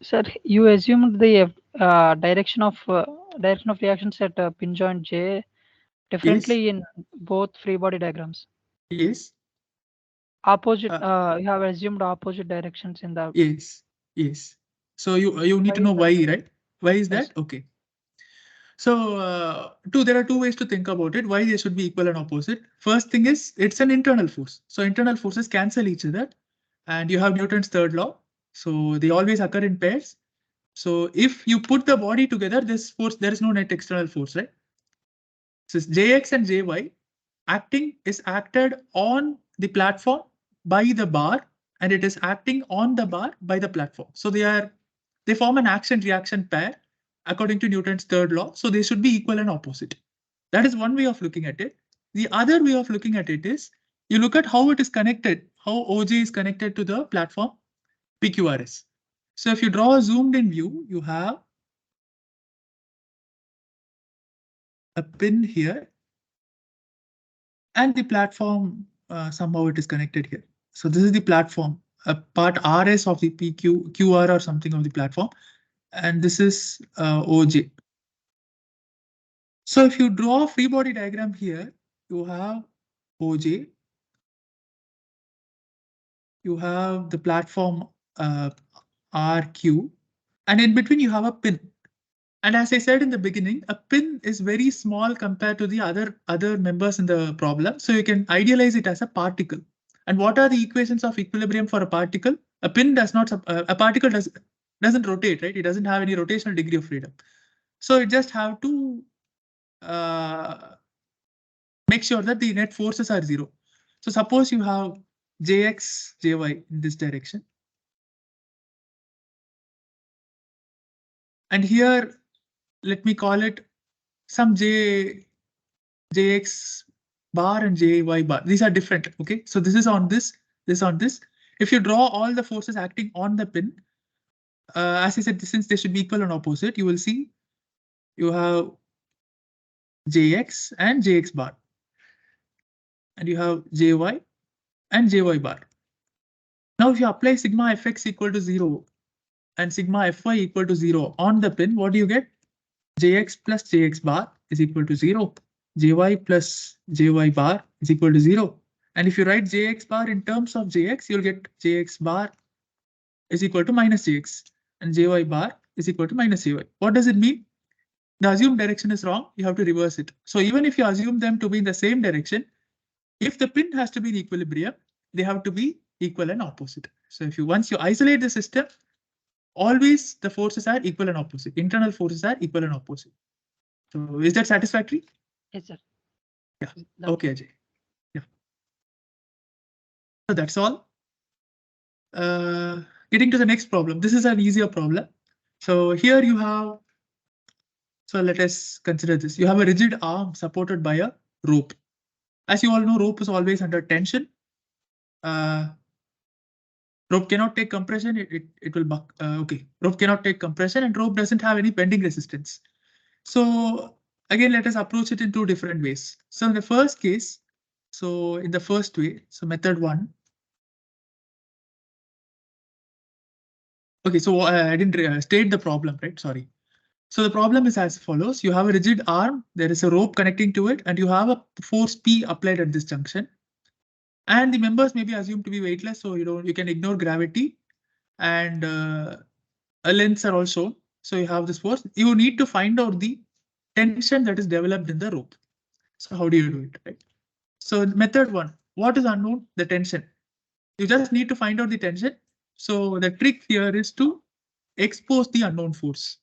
Sir, you assumed the direction of reactions at pin joint J differently in both free body diagrams. Yes. Opposite. You have assumed opposite directions in the. Yes. Yes. So you need to know why, right? Why is that? Okay. So there are two ways to think about it. Why they should be equal and opposite. First thing is it's an internal force. So internal forces cancel each other, and you have Newton's third law. So they always occur in pairs. So if you put the body together, this force, there is no net external force, right? So Jx and Jy is acted on the platform by the bar, and it is acting on the bar by the platform. So they form an action reaction pair according to Newton's third law. So they should be equal and opposite. That is one way of looking at it. The other way of looking at it is you look at how it is connected, how OJ is connected to the platform PQRS. So if you draw a zoomed in view, you have a pin here and the platform, somehow it is connected here. So this is the platform, a part RS of the QR or something of the platform. And this is OJ. So if you draw a free body diagram here, you have OJ. You have the platform RQ. And in between you have a pin. And as I said in the beginning, a pin is very small compared to the other members in the problem. So you can idealize it as a particle. And what are the equations of equilibrium for a particle? A pin does not, a particle doesn't rotate, right? It doesn't have any rotational degree of freedom. So you just have to make sure that the net forces are zero. So suppose you have Jx, Jy in this direction. And here, let me call it some Jx bar and Jy bar. These are different. Okay, so this is on this on this. If you draw all the forces acting on the pin, as I said, since they should be equal and opposite, you will see you have Jx and Jx bar, and you have Jy and Jy bar. Now, if you apply sigma fx equal to 0 and sigma fy equal to 0 on the pin, what do you get? Jx plus Jx bar is equal to 0. Jy plus Jy bar is equal to 0. And if you write Jx bar in terms of Jx, you'll get Jx bar is equal to minus Jx and Jy bar is equal to minus Jy. What does it mean? The assumed direction is wrong. You have to reverse it. So even if you assume them to be in the same direction, if the pin has to be in equilibrium, they have to be equal and opposite. So once you isolate the system, always the forces are equal and opposite. Internal forces are equal and opposite. So is that satisfactory? Yes, sir. Yeah. Okay, Ajay. So that's all. Getting to the next problem. This is an easier problem. So here you have, so let us consider this. You have a rigid arm supported by a rope. As you all know, rope is always under tension. Rope cannot take compression, it will buck. Okay, rope cannot take compression and rope doesn't have any bending resistance. So again, let us approach it in two different ways. So in the first case, so in the first way, so method 1. Okay, so I didn't state the problem, right? Sorry. So the problem is as follows. You have a rigid arm, there is a rope connecting to it, and you have a force P applied at this junction. And the members may be assumed to be weightless, so you can ignore gravity, and lengths are also. So you have this force. You need to find out the tension that is developed in the rope. So how do you do it, right? So method 1, what is unknown? The tension. You just need to find out the tension. So the trick here is to expose the unknown force.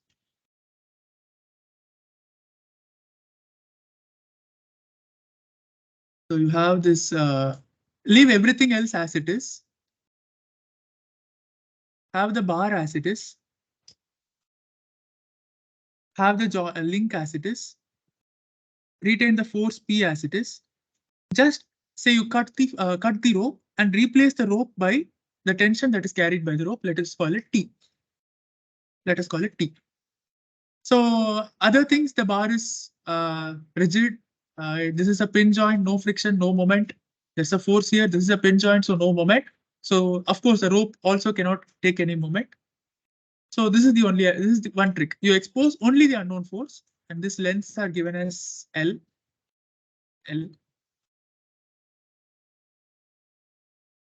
So you have this, leave everything else as it is. Have the bar as it is. Have the link as it is. Retain the force P as it is. Just say you cut the rope and replace the rope by the tension that is carried by the rope. Let us call it T. Let us call it T. So other things, the bar is rigid. This is a pin joint, no friction, no moment. There's a force here. This is a pin joint, so no moment. So of course the rope also cannot take any moment. So this is the one trick. You expose only the unknown force, and this lengths are given as L.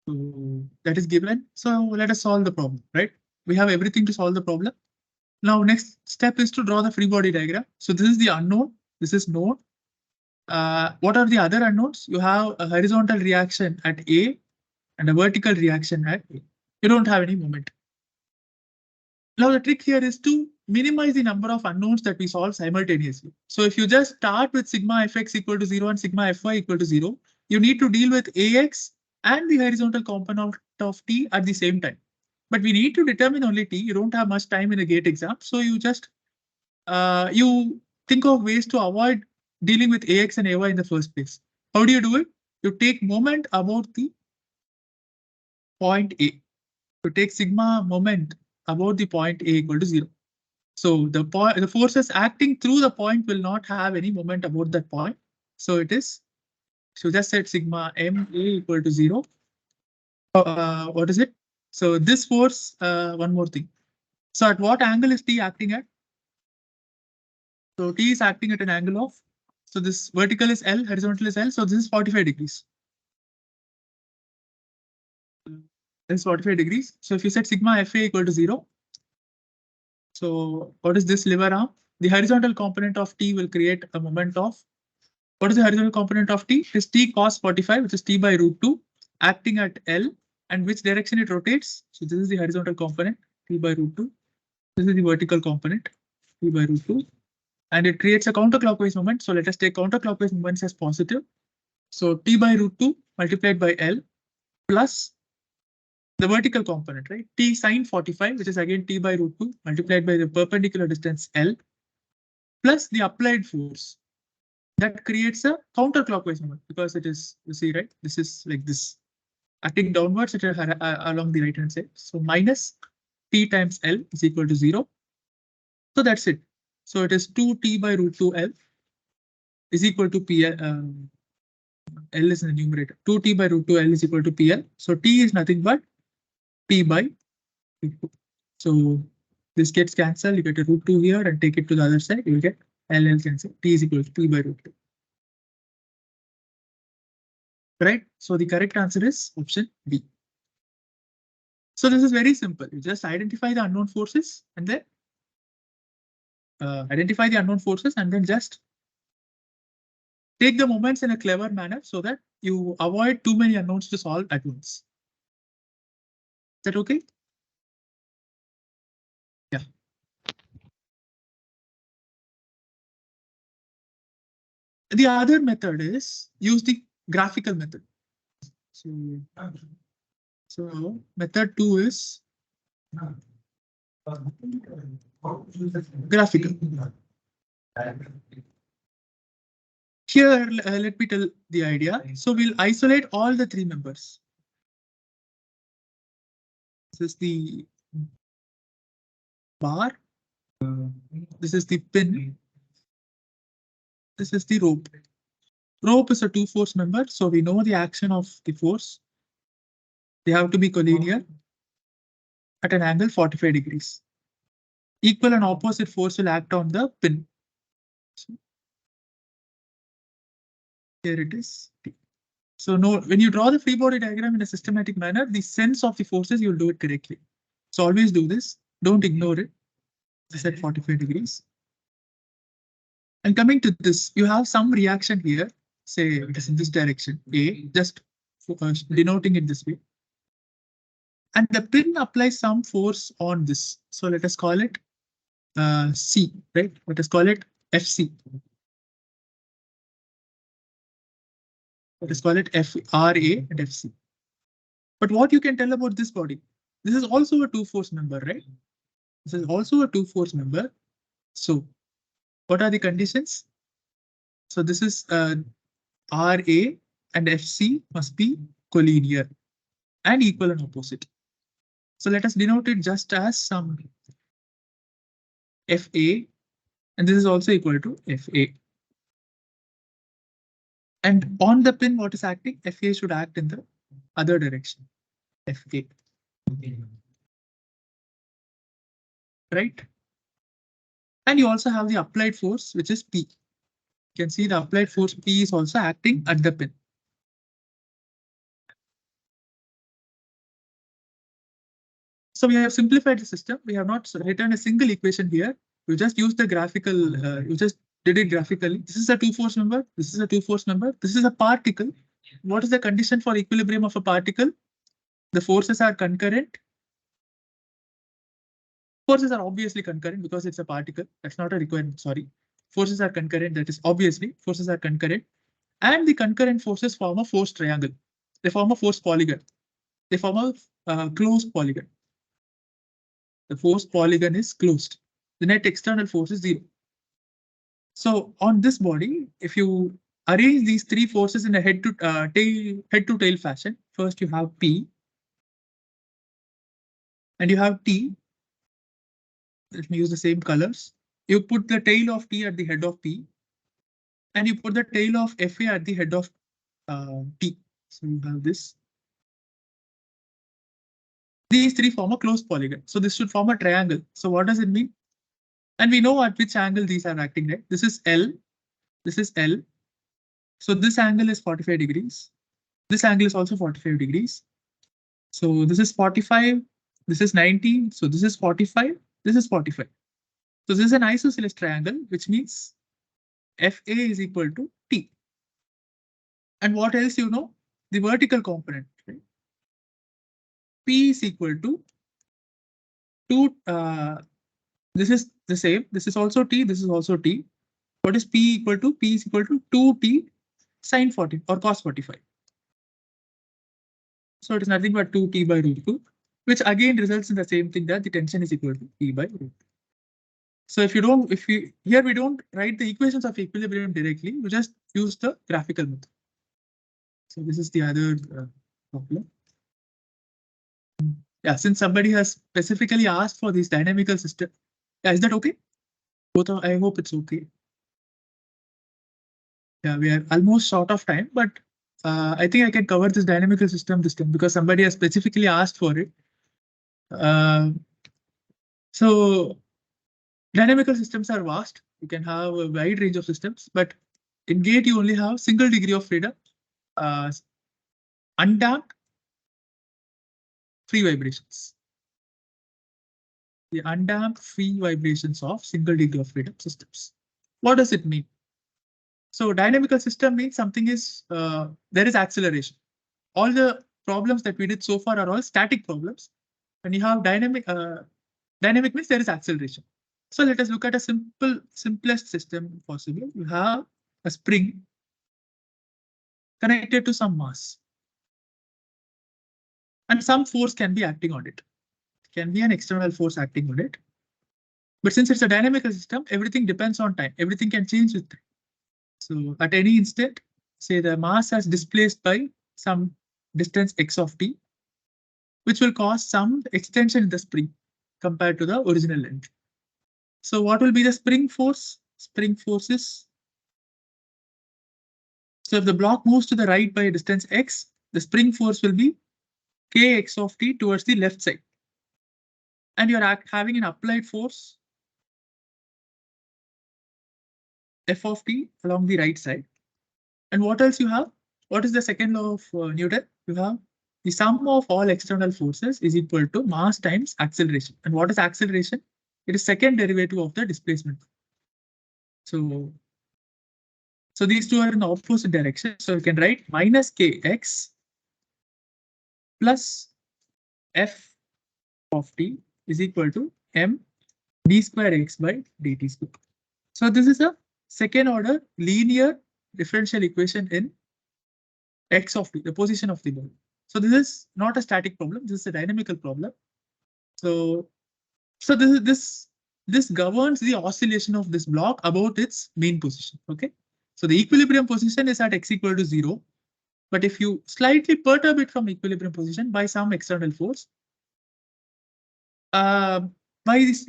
So that is given. So let us solve the problem, right? We have everything to solve the problem. Now next step is to draw the free body diagram. So this is the unknown. This is known. What are the other unknowns? You have a horizontal reaction at A and a vertical reaction at A. You don't have any moment. Now the trick here is to minimize the number of unknowns that we solve simultaneously. So if you just start with sigma fx equal to 0 and sigma fy equal to 0, you need to deal with ax and the horizontal component of t at the same time. But we need to determine only t. You don't have much time in a gate exam, so you just you think of ways to avoid dealing with ax and ay in the first place. How do you do it? You take moment about the point A. You take sigma moment about the point A equal to 0. So the forces acting through the point will not have any moment about that point. So it is, so just set sigma m A equal to 0. What is it? So this force, one more thing. So at what angle is T acting at? So T is acting at an angle of, so this vertical is L, horizontal is L. So this is 45 degrees. This is 45 degrees. So if you set sigma FA equal to 0, so what is this lever arm? The horizontal component of T will create a moment of, what is the horizontal component of T? It is T cos 45, which is T by root 2, acting at L, and which direction it rotates. So this is the horizontal component, T by root 2. This is the vertical component, T by root 2. And it creates a counterclockwise moment. So let us take counterclockwise moments as positive. So T by root 2 multiplied by L plus the vertical component, right? T sine 45, which is again T by root 2 multiplied by the perpendicular distance L plus the applied force. That creates a counterclockwise moment because it is, you see, right? This is like this, acting downwards along the right hand side. So minus T times L is equal to 0. So that's it. So it is 2T by root 2L is equal to PL. L is in the numerator. 2T by root 2L is equal to PL. So T is nothing but P by root 2. So this gets cancelled. You get a root 2 here and take it to the other side. You will get LL cancel. T is equal to P by root 2. Right? So the correct answer is option B. So this is very simple. You just identify the unknown forces and then just take the moments in a clever manner so that you avoid too many unknowns to solve at once. Is that okay? Yeah. The other method is use the graphical method. So So method 2 is graphical. Here, let me tell the idea. So we'll isolate all the three members. This is the bar. This is the pin. This is the rope. Rope is a 2-force member, so we know the action of the force. They have to be collinear at an angle 45 degrees. Equal and opposite force will act on the pin. So here it is. So no, when you draw the free body diagram in a systematic manner, the sense of the forces, you'll do it correctly. So always do this. Don't ignore it. This is at 45 degrees. And coming to this, you have some reaction here. Say it is in this direction, A, just denoting it this way. And the pin applies some force on this. So let us call it C, right? Let us call it FC. Let us call it FRA and FC. But what you can tell about this body? This is also a 2-force member, right? This is also a 2-force member. So what are the conditions? So this is RA and FC must be collinear and equal and opposite. So let us denote it just as some FA, and this is also equal to FA. And on the pin, what is acting? FA should act in the other direction. FA. Right? And you also have the applied force, which is P. You can see the applied force P is also acting at the pin. So we have simplified the system. We have not written a single equation here. You just use the graphical, you just did it graphically. This is a 2-force member. This is a 2-force member. This is a particle. What is the condition for equilibrium of a particle? The forces are concurrent. Forces are obviously concurrent because it's a particle. That's not a requirement, sorry. Forces are concurrent, that is obviously forces are concurrent. And the concurrent forces form a force triangle. They form a force polygon. They form a closed polygon. The force polygon is closed. The net external force is 0. So on this body, if you arrange these three forces in a head to tail fashion, first you have P and you have T. Let me use the same colors. You put the tail of T at the head of P, and you put the tail of FA at the head of T. So you have this. These three form a closed polygon. So this should form a triangle. So what does it mean? And we know at which angle these are acting, right? This is L. This is L. So this angle is 45 degrees. This angle is also 45 degrees. So this is 45. This is 19. So this is 45. This is 45. So this is an isosceles triangle, which means FA is equal to T. And what else you know? The vertical component. Right? P is equal to 2. This is the same. This is also T. This is also T. What is P equal to? P is equal to 2T sine 40 or cos 45. So it is nothing but 2T by root 2, which again results in the same thing, that the tension is equal to T by root 2. So here we don't write the equations of equilibrium directly, we just use the graphical method. So this is the other problem. Yeah, since somebody has specifically asked for this dynamical system. Yeah, is that okay? I hope it's okay. Yeah, we are almost short of time, but I think I can cover this dynamical system this time because somebody has specifically asked for it. So dynamical systems are vast. You can have a wide range of systems, but in gate you only have single degree of freedom, undamped free vibrations. The undamped free vibrations of single degree of freedom systems. What does it mean? So dynamical system means something is there is acceleration. All the problems that we did so far are all static problems. When you have dynamic means there is acceleration. So let us look at a simplest system possible. You have a spring connected to some mass. and some force can be acting on it. It can be an external force acting on it. But since it's a dynamical system, everything depends on time. Everything can change with time. So at any instant, say the mass has displaced by some distance x of t, which will cause some extension in the spring compared to the original length. So what will be the spring force? Spring force is, so if the block moves to the right by a distance x, the spring force will be kx of t towards the left side. And you're having an applied force f of t along the right side. And what else you have? What is the second law of Newton? You have the sum of all external forces is equal to mass times acceleration. And what is acceleration? It is second derivative of the displacement. So these two are in the opposite direction. So you can write minus kx plus f of t is equal to m d square x by dt square. So this is a second order linear differential equation in x of t, the position of the ball. So this is not a static problem. This is a dynamical problem. So this governs the oscillation of this block about its mean position. Okay. So the equilibrium position is at x equal to 0. But if you slightly perturb it from equilibrium position by some external force, by this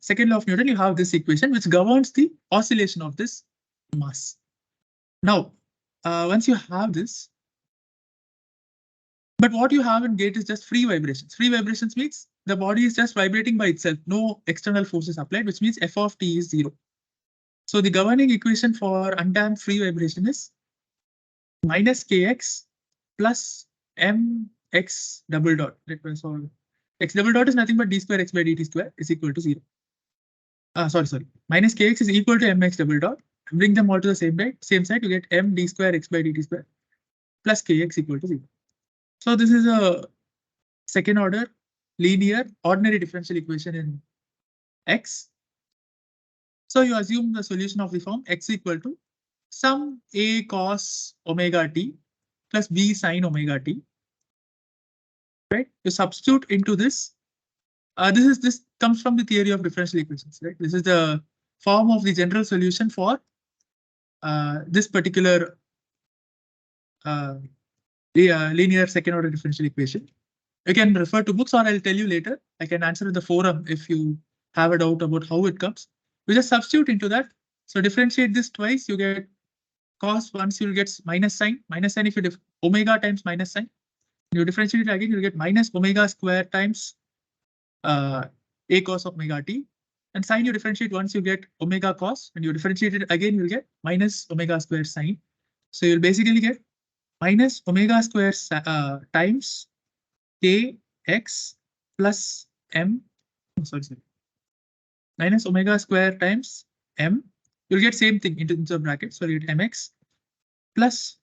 second law of Newton, you have this equation which governs the oscillation of this mass. Now, once you have this, but what you have in gate is just free vibrations. Free vibrations means the body is just vibrating by itself. No external forces applied, which means f of t is 0. So the governing equation for undamped free vibration is minus kx plus mx double dot. Let me solve. X double dot is nothing but d square x by dt square is equal to 0. Sorry. Minus kx is equal to mx double dot. Bring them all to the same side, you get m d square x by dt square plus kx equal to 0. So this is a second order linear ordinary differential equation in x. So you assume the solution of the form x equal to some a cos omega t plus b sin omega t. Right? You substitute into this. This comes from the theory of differential equations. Right? This is the form of the general solution for this particular linear second order differential equation. You can refer to books, or I'll tell you later. I can answer in the forum if you have a doubt about how it comes. We just substitute into that. So differentiate this twice, you get cos. Once you'll get minus sign. Minus sign if you omega times minus sign. You differentiate it again, you'll get minus omega square times a cos omega t. And sine you differentiate once, you get omega cos, and you differentiate it again, you'll get minus omega square sine. So you'll basically get minus omega square times k x plus m. Sorry. Minus omega square times m. You'll get same thing into the bracket. So you get mx plus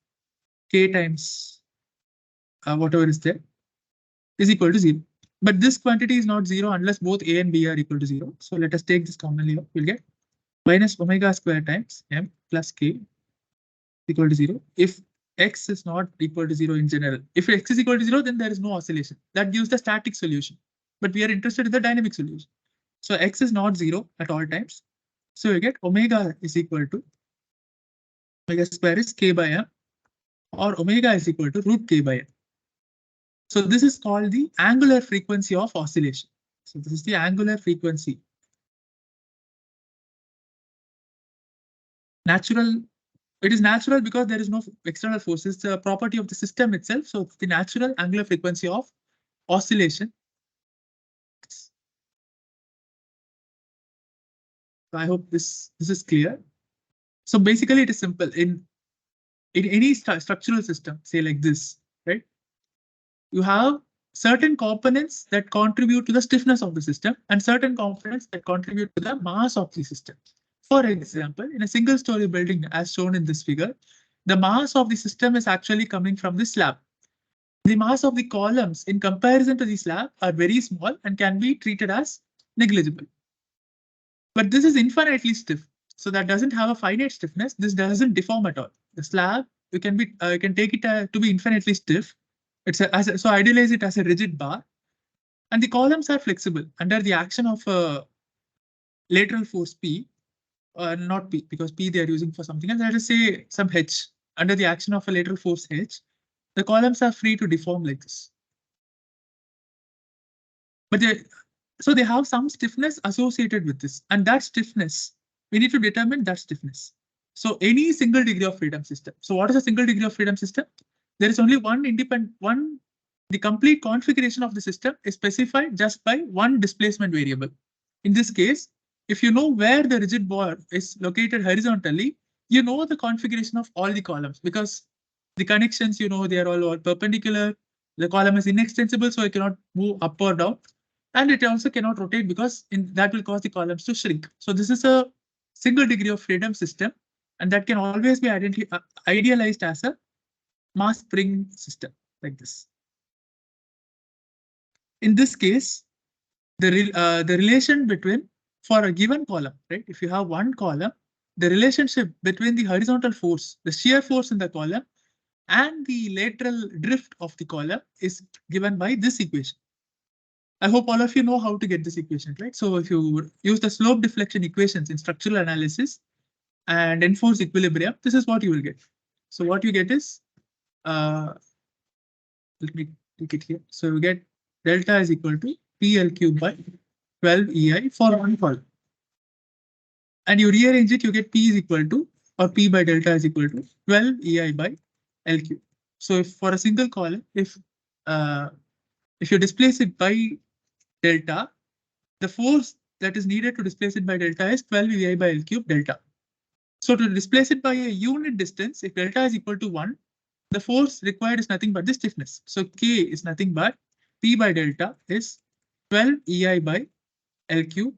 k times whatever is there is equal to 0. But this quantity is not 0 unless both a and b are equal to 0. So let us take this commonly out. We'll get minus omega square times m plus k equal to 0. If x is not equal to 0 in general, if x is equal to 0, then there is no oscillation. That gives the static solution. But we are interested in the dynamic solution. So x is not 0 at all times. So you get omega is equal to omega square is k by m, or omega is equal to root k by m. So this is called the angular frequency of oscillation. So this is the angular frequency. Natural. It is natural because there is no external force. It's a property of the system itself. So it's the natural angular frequency of oscillation. So I hope this is clear. So basically, it is simple. In any structural system, say like this, right? You have certain components that contribute to the stiffness of the system and certain components that contribute to the mass of the system. For example, in a single-story building, as shown in this figure, the mass of the system is actually coming from the slab. The mass of the columns in comparison to the slab are very small and can be treated as negligible. But this is infinitely stiff, so that doesn't have a finite stiffness. This doesn't deform at all. The slab, you can take it to be infinitely stiff, So idealize it as a rigid bar, and the columns are flexible under the action of a lateral force P, not P, because P they are using for something else. Let us say some H. Under the action of a lateral force H, the columns are free to deform like this. But so they have some stiffness associated with this, and that stiffness, we need to determine that stiffness. So any single degree of freedom system. So what is a single degree of freedom system? There is only one independent one. The complete configuration of the system is specified just by one displacement variable. In this case, if you know where the rigid bar is located horizontally, you know the configuration of all the columns, because the connections, you know, they are all perpendicular. The column is inextensible, so it cannot move up or down. And it also cannot rotate because that will cause the columns to shrink. So this is a single degree of freedom system, and that can always be idealized as a mass spring system like this. In this case, the relation between, for a given column, right? If you have one column, the relationship between the horizontal force, the shear force in the column, and the lateral drift of the column is given by this equation. I hope all of you know how to get this equation, right? So if you use the slope deflection equations in structural analysis and enforce equilibrium, this is what you will get. So what you get is, let me take it here. So you get delta is equal to PL cube by 12 EI for one column. And you rearrange it, you get P is equal to, or P by delta is equal to 12 EI by L cube. So if for a single column, if you displace it by delta, the force that is needed to displace it by delta is 12 EI by L cube delta. So to displace it by a unit distance, if delta is equal to 1, the force required is nothing but the stiffness. So K is nothing but P by delta is 12 EI by L cube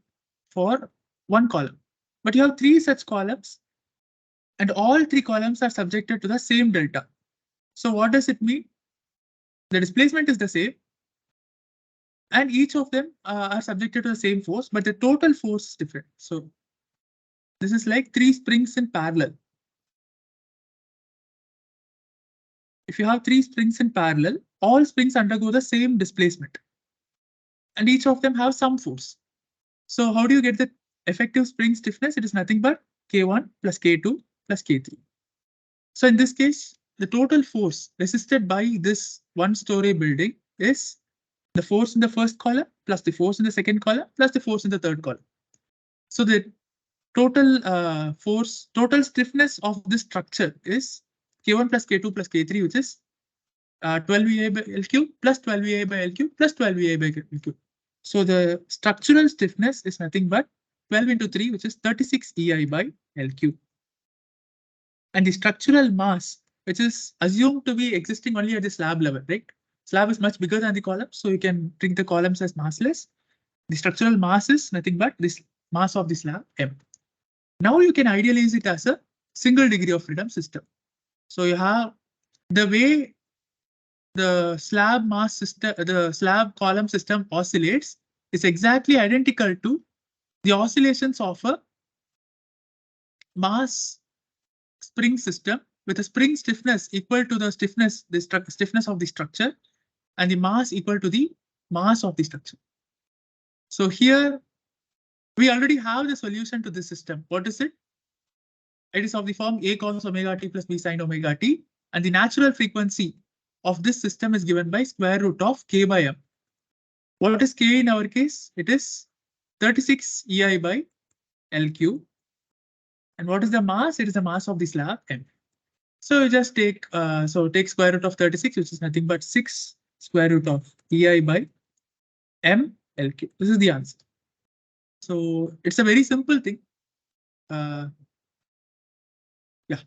for one column. But you have three such columns, and all three columns are subjected to the same delta. So what does it mean? The displacement is the same, and each of them are subjected to the same force, but the total force is different. So this is like three springs in parallel. If you have three springs in parallel, all springs undergo the same displacement, and each of them have some force. So how do you get the effective spring stiffness? It is nothing but K1 plus K2 plus K3. So in this case, the total force resisted by this one-story building is the force in the first column plus the force in the second column plus the force in the third column. So the total total stiffness of this structure is K1 plus K2 plus K3, which is 12 EI by L cube plus 12 EI by L cube plus 12 EI by L cube. So the structural stiffness is nothing but 12 into 3, which is 36 EI by L cube. And the structural mass, which is assumed to be existing only at the slab level, right? Slab is much bigger than the column, so you can treat the columns as massless. The structural mass is nothing but this mass of the slab, M. Now you can idealize it as a single degree of freedom system. So you have the way the slab mass system, the slab column system oscillates is exactly identical to the oscillations of a mass spring system with a spring stiffness equal to the stiffness of the structure, and the mass equal to the mass of the structure. So here we already have the solution to this system. What is it? It is of the form A cos omega t plus B sin omega t, and the natural frequency of this system is given by square root of K by M. What is K in our case? It is 36 EI by L cube. And what is the mass? It is the mass of the slab M. So you just take take square root of 36, which is nothing but 6 square root of EI by M L cube. This is the answer. So it's a very simple thing. Yeah.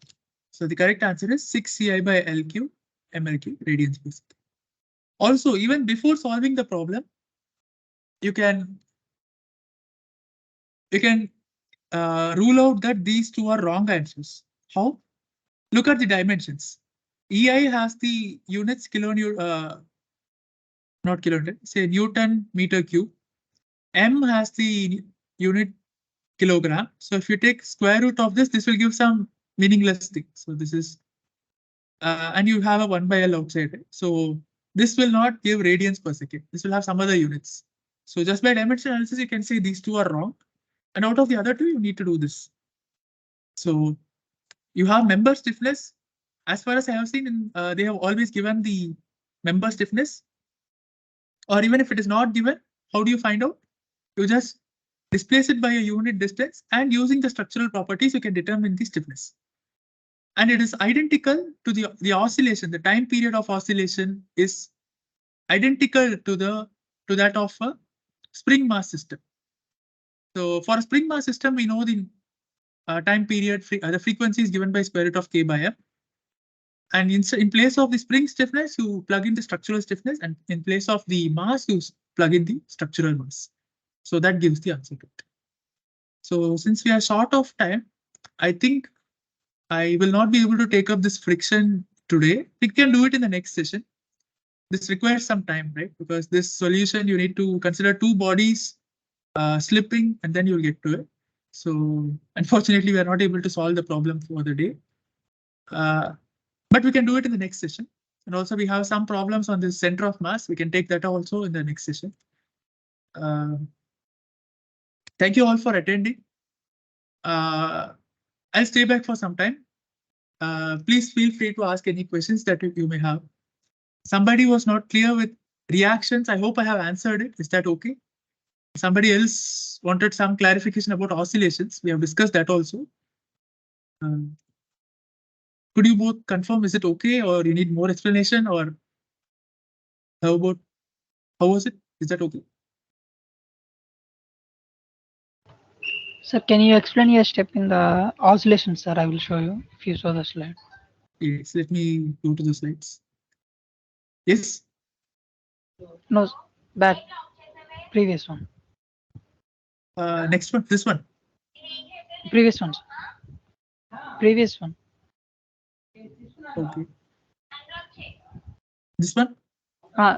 So the correct answer is 6 EI by L cube ML cube radians per second. Also, even before solving the problem, you can rule out that these two are wrong answers. How? Look at the dimensions. EI has the units not kilonewton, say Newton meter cube. M has the unit kilogram. So if you take square root of this will give some meaningless thing. So this is, and you have a 1 by L outside. Right? So this will not give radians per second. This will have some other units. So just by dimension analysis, you can say these two are wrong. And out of the other two, you need to do this. So you have member stiffness. As far as I have seen, they have always given the member stiffness. Or even if it is not given, how do you find out? You just displace it by a unit distance, and using the structural properties, you can determine the stiffness. And it is identical to the oscillation. The time period of oscillation is identical to that of a spring mass system. So for a spring mass system, we know the time period, the frequency is given by square root of k by m. And in place of the spring stiffness, you plug in the structural stiffness, and in place of the mass, you plug in the structural mass. So that gives the answer to it. So since we are short of time, I think I will not be able to take up this friction today. We can do it in the next session. This requires some time, right? Because this solution, you need to consider two bodies slipping, and then you'll get to it. So unfortunately, we are not able to solve the problem for the day. But we can do it in the next session. And also we have some problems on the center of mass. We can take that also in the next session. Thank you all for attending. I'll stay back for some time. Please feel free to ask any questions that you may have. Somebody was not clear with reactions. I hope I have answered it. Is that okay? Somebody else wanted some clarification about oscillations. We have discussed that also. Could you both confirm, is it okay, or you need more explanation, or how was it? Is that okay? Sir, can you explain your step in the oscillation, sir? I will show you if you saw the slide. Yes, let me go to the slides. Yes. No, back, previous one. Next one, this one. Previous one. Previous one. Okay. This one.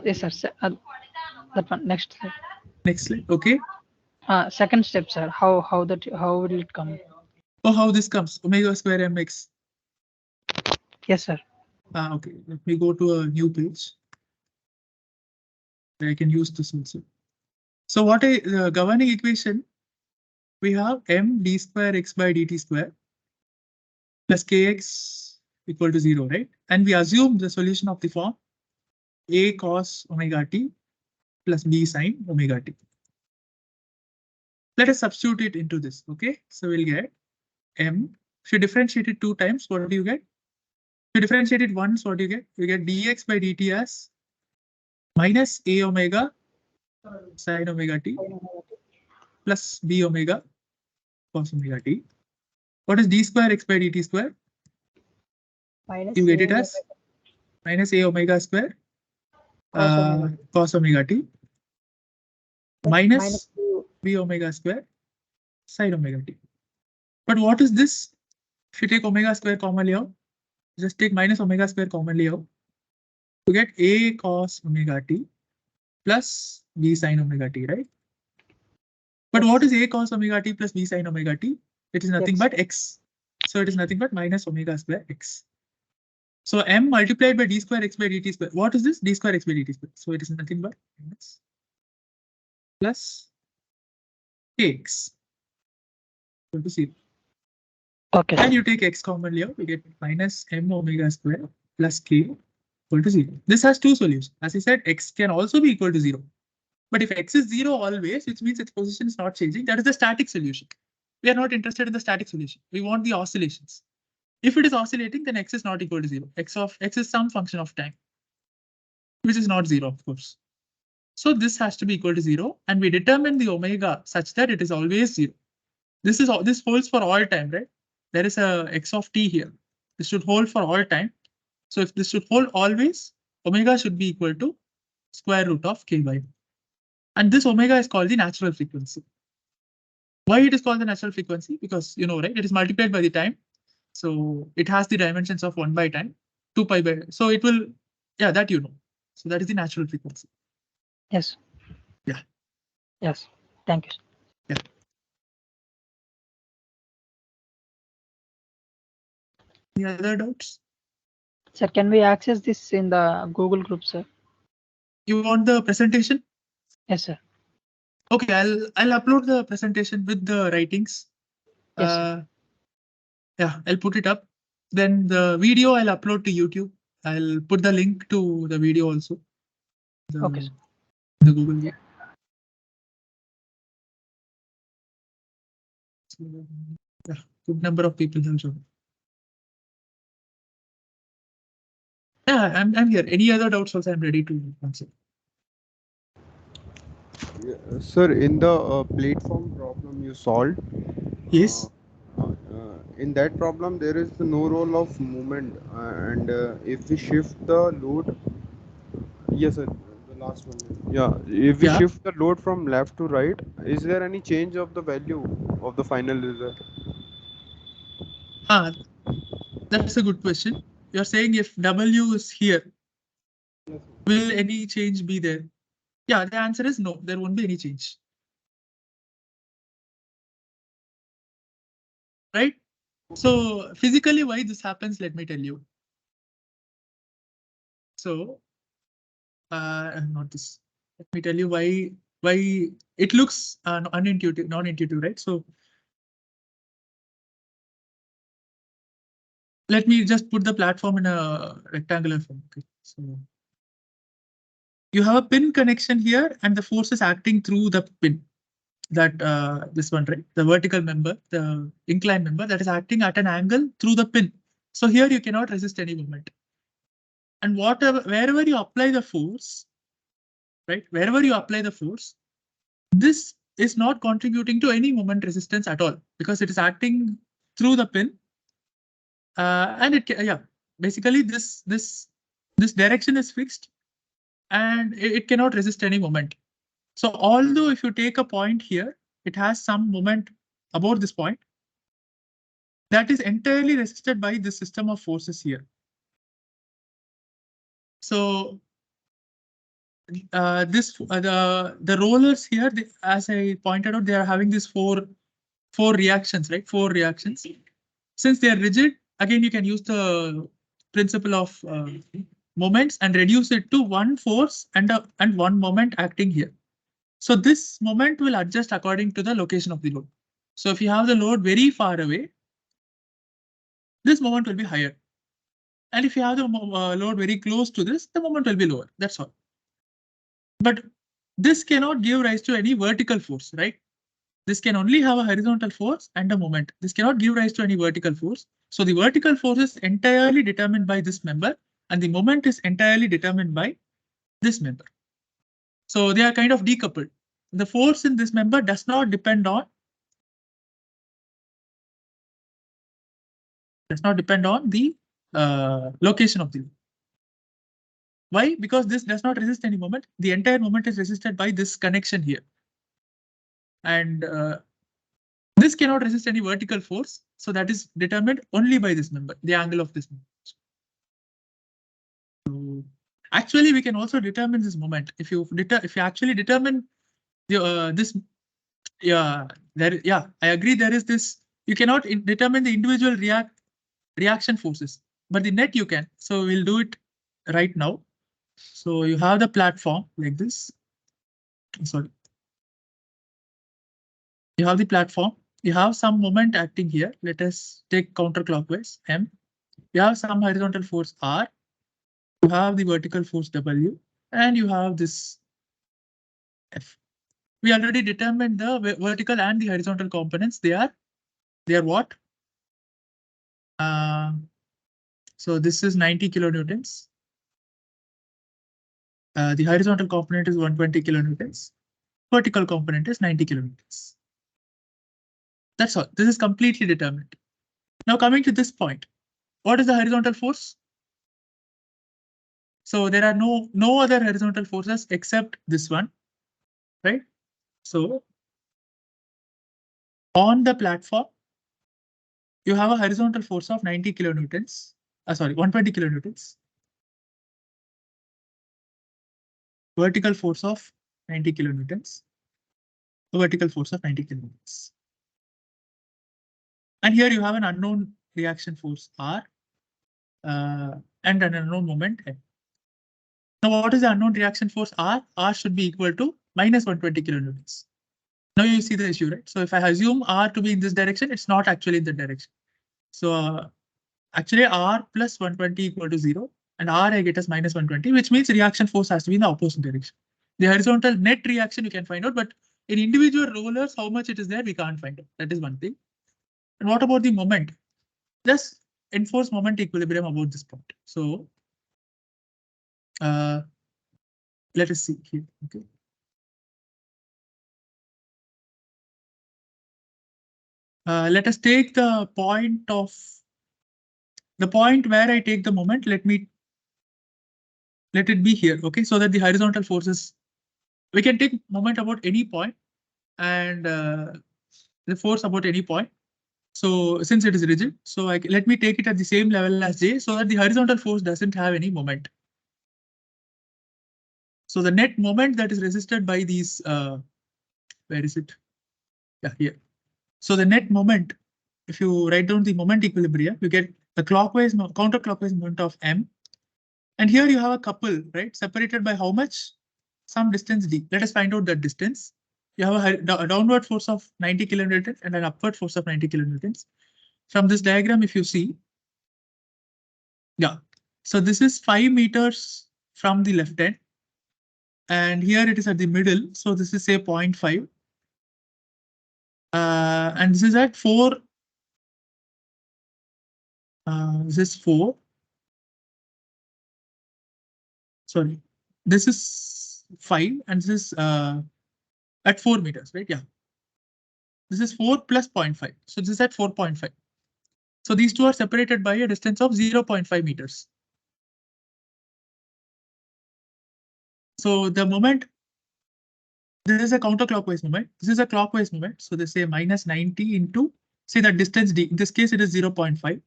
Yes, sir. That one. Next slide. Next slide. Okay. Second step, sir. How will it come? Oh, how this comes? Omega square mx. Yes, sir. Okay. Let me go to a new page. I can use this also. So what a governing equation? We have m d square x by dt square plus kx equal to 0, right? And we assume the solution of the form a cos omega t plus b sine omega t. Let us substitute it into this. Okay, so we'll get m. If you differentiate it 2 times, what do you get? If you differentiate it once, what do you get? You get dx by dt as minus a omega sine omega t plus b omega cos omega t. What is d square x by dt square? You get it as minus a omega square cos omega t minus b omega square sine omega t. But what is this? If you take omega square commonly out, just take minus omega square commonly out, you get a cos omega t plus b sine omega t, right? But what is a cos omega t plus b sine omega t? It is nothing but x. So it is nothing but minus omega square x. So m multiplied by d square x by dt square. What is this? D square x by dt square. So it is nothing but minus plus kx equal to 0. Okay. And you take x commonly out, we get minus m omega square plus k equal to 0. This has two solutions. As I said, x can also be equal to 0. But if x is 0 always, which means its position is not changing, that is the static solution. We are not interested in the static solution. We want the oscillations. If it is oscillating, then x is not equal to 0. X is some function of time, which is not 0, of course. So this has to be equal to 0, and we determine the omega such that it is always 0. This holds for all time, right? There is a x of t here. This should hold for all time. So if this should hold always, omega should be equal to square root of k by m. And this omega is called the natural frequency. Why it is called the natural frequency? Because you know, right? It is multiplied by the time. So it has the dimensions of 1 by time, 2 pi by. So it will, yeah, that you know. So that is the natural frequency. Yes. Yeah. Yes. Thank you. Yeah. Any other doubts? Sir, can we access this in the Google group, sir? You want the presentation? Yes, sir. Okay, I'll upload the presentation with the writings. Yes, sir. Yeah, I'll put it up. Then the video I'll upload to YouTube. I'll put the link to the video also. Okay, sir. The Google Meet. So, yeah, good number of people have joined. Yeah, I'm here. Any other doubts also I'm ready to answer. Sir, in the platform problem you solved, Yes. in that problem there is no role of movement, and if we shift the load, yes sir, the last one. Yeah, if we Yeah. shift the load from left to right, is there any change of the value of the final result? That's a good question. You're saying if W is here, will any change be there? Yeah, the answer is no, there won't be any change. Right? So physically why this happens, let me tell you. So not this. Let me tell you why it looks unintuitive, non-intuitive, right? So let me just put the platform in a rectangular form. Okay. So you have a pin connection here, and the force is acting through the pin. That this one, right? The vertical member, the inclined member that is acting at an angle through the pin. So here you cannot resist any movement. And wherever you apply the force, right? Wherever you apply the force, this is not contributing to any moment resistance at all because it is acting through the pin. And yeah, basically this direction is fixed and it cannot resist any moment. So although if you take a point here, it has some moment about this point that is entirely resisted by this system of forces here. So the rollers here, as I pointed out, they are having these four reactions, right? Four reactions. Since they are rigid, again you can use the principle of moments and reduce it to one force and one moment acting here. So this moment will adjust according to the location of the load. So if you have the load very far away, this moment will be higher. And if you have the load very close to this, the moment will be lower. That's all. But this cannot give rise to any vertical force, right? This can only have a horizontal force and a moment. This cannot give rise to any vertical force. So the vertical force is entirely determined by this member and the moment is entirely determined by this member. So they are kind of decoupled. The force in this member does not depend on the location of the load. Why? Because this does not resist any moment. The entire moment is resisted by this connection here. And this cannot resist any vertical force. So that is determined only by this member, the angle of this member. So actually, we can also determine this moment. If you actually determine the this, yeah, I agree. There is this. You cannot determine the individual reaction forces, but the net you can. So we'll do it right now. So you have the platform like this. Sorry. You have the platform. You have some moment acting here. Let us take counterclockwise M. You have some horizontal force R. You have the vertical force W, and you have this F. We already determined the vertical and the horizontal components. They are what? So this is 90 kilonewtons. The horizontal component is 120 kilonewtons. Vertical component is 90 kilonewtons. That's all. This is completely determined. Now coming to this point, what is the horizontal force? So there are no other horizontal forces except this one, right? So on the platform, you have a horizontal force of 90 kilonewtons. Sorry, 120 kilonewtons. Vertical force of 90 kilonewtons. A vertical force of 90 kilonewtons. And here you have an unknown reaction force R and an unknown moment M. Now, what is the unknown reaction force R? R should be equal to minus 120 kilonewtons. Now you see the issue, right? So if I assume R to be in this direction, it's not actually in that direction. So actually R plus 120 equal to 0, and R I get as minus 120, which means reaction force has to be in the opposite direction. The horizontal net reaction you can find out, but in individual rollers, how much it is there, we can't find out. That is one thing. And what about the moment? Just enforce moment equilibrium about this point. So let us see here. Okay. Let us take the point where I take the moment. Let it be here. Okay, so that the horizontal forces, we can take moment about any point and the force about any point. So since it is rigid, so let me take it at the same level as J, so that the horizontal force doesn't have any moment. So the net moment that is resisted by these, where is it? Yeah, here. So the net moment, if you write down the moment equilibrium, you get the counterclockwise moment of M. And here you have a couple, right? Separated by how much? Some distance d. Let us find out that distance. You have a downward force of 90 kilonewtons and an upward force of 90 kilonewtons. From this diagram, if you see, yeah. So this is 5 meters from the left end. And here it is at the middle. So this is say 0.5. And this is at 4. This is 4. Sorry. This is 5 and this is at 4 meters, right? Yeah. This is 4 plus 0.5. So this is at 4.5. So these two are separated by a distance of 0.5 meters. So the moment, this is a counterclockwise moment. This is a clockwise moment. So they say minus 90 into, say that distance d. In this case, it is 0.5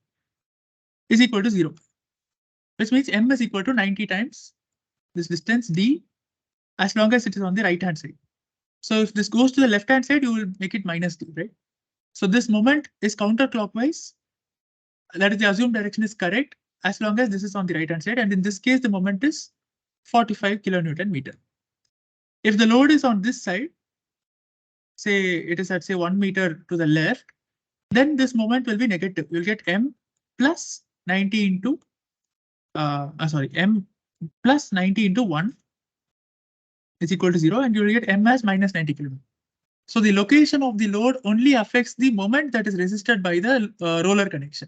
is equal to 0, which means m is equal to 90 times this distance d, as long as it is on the right hand side. So if this goes to the left hand side, you will make it minus d, right? So this moment is counterclockwise. That is, the assumed direction is correct as long as this is on the right hand side. And in this case, the moment is 45 kilonewton meter. If the load is on this side, say it is at say 1 meter to the left, then this moment will be negative. You'll get m plus 90 into m plus 90 into 1 is equal to 0, and you will get m as minus 90 kilonewton. So the location of the load only affects the moment that is resisted by the roller connection,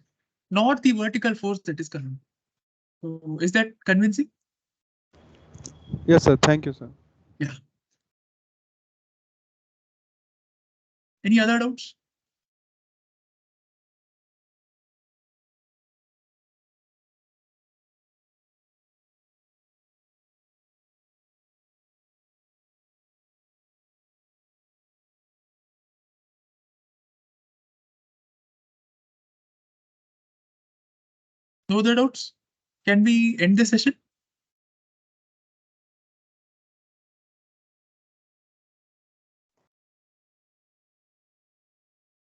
not the vertical force that is coming. So is that convincing? Yes, sir. Thank you, sir. Yeah. Any other doubts? No other doubts? Can we end the session?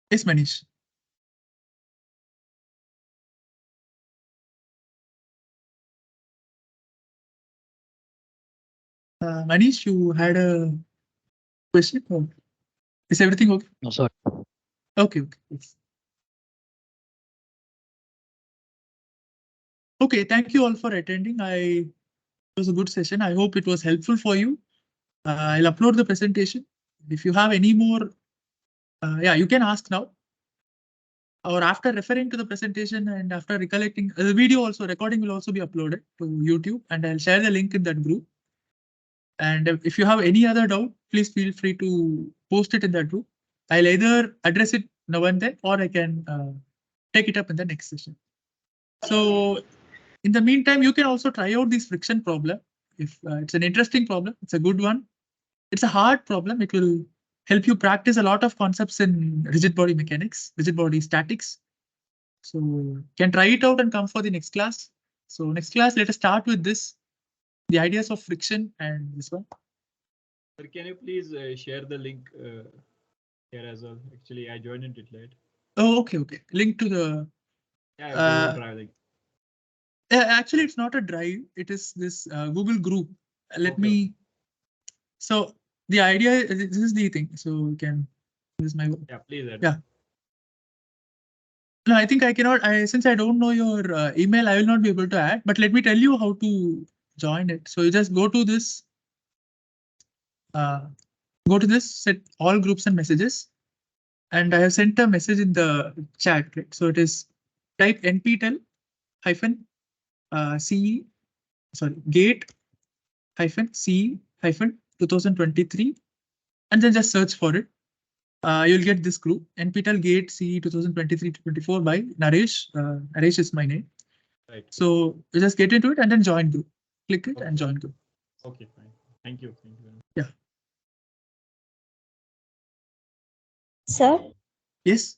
Yes, Manish. Manish, you had a question? Or is everything okay? No, sir. Okay, okay. Yes. Okay, thank you all for attending. It was a good session. I hope it was helpful for you. I'll upload the presentation. If you have any more, yeah, you can ask now. Or after referring to the presentation and after recollecting, the video also, recording will also be uploaded to YouTube, and I'll share the link in that group. And if you have any other doubt, please feel free to post it in that group. I'll either address it now and then, or I can take it up in the next session. So in the meantime, you can also try out this friction problem. If it's an interesting problem, it's a good one. It's a hard problem. It will help you practice a lot of concepts in rigid body mechanics, rigid body statics. So can try it out and come for the next class. So next class, let us start with this, the ideas of friction and this one. Sir, can you please share the link here as well? Actually, I joined it late. Oh, okay, okay. Link to the Yeah, Google Drive. Like, Actually, it's not a drive. It is this Google group. Let me. So the idea, this is the thing. So we can. This is my. Yeah, please. Yeah. No, I think I cannot. Since I don't know your email, I will not be able to add. But let me tell you how to join it. So you just go to this. Go to this, set all groups and messages, and I have sent a message in the chat. Right? So it is type NPTEL hyphen CE, sorry, gate hyphen CE hyphen 2023, and then just search for it. You'll get this group, NPTEL Gate CE 2023-24 by Naresh. Naresh is my name. Right. So you just get into it and then join group. Click it and join group. Okay, fine. Thank you. Thank you. Yeah. Sir, Yes.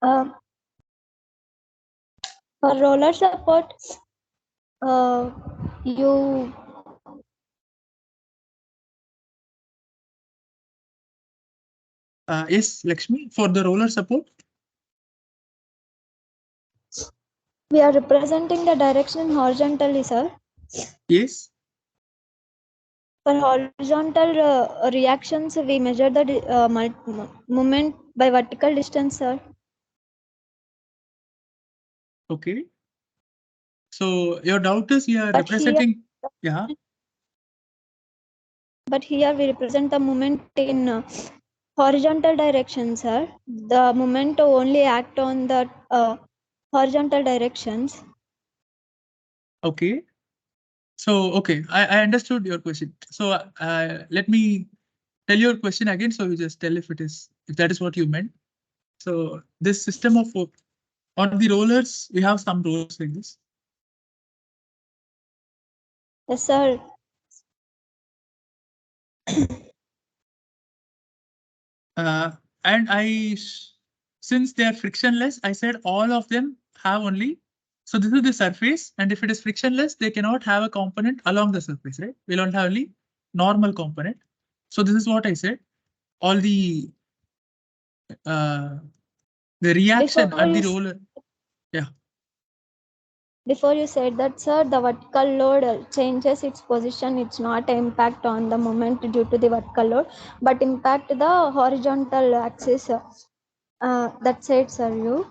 for roller support, you Yes, Lakshmi, for the roller support. we are representing the direction horizontally, sir. Yes. For horizontal reactions, we measure the moment by vertical distance, sir. Okay. So your doubt is you are But representing. Yeah. But here we represent the moment in horizontal direction, sir. The moment only act on the horizontal directions. Okay. So, okay, I understood your question. So let me tell your question again. So you just tell if that is what you meant. So this system of on the rollers, we have some rollers like this. Yes, sir. And since they are frictionless, I said all of them have only. So this is the surface, and if it is frictionless, they cannot have a component along the surface, right? We don't have only normal component. So this is what I said. All the reaction at the roller. Yeah. Before you said that, sir, the vertical load changes its position. It's not an impact on the moment due to the vertical load, but impact the horizontal axis. That's it, sir. You.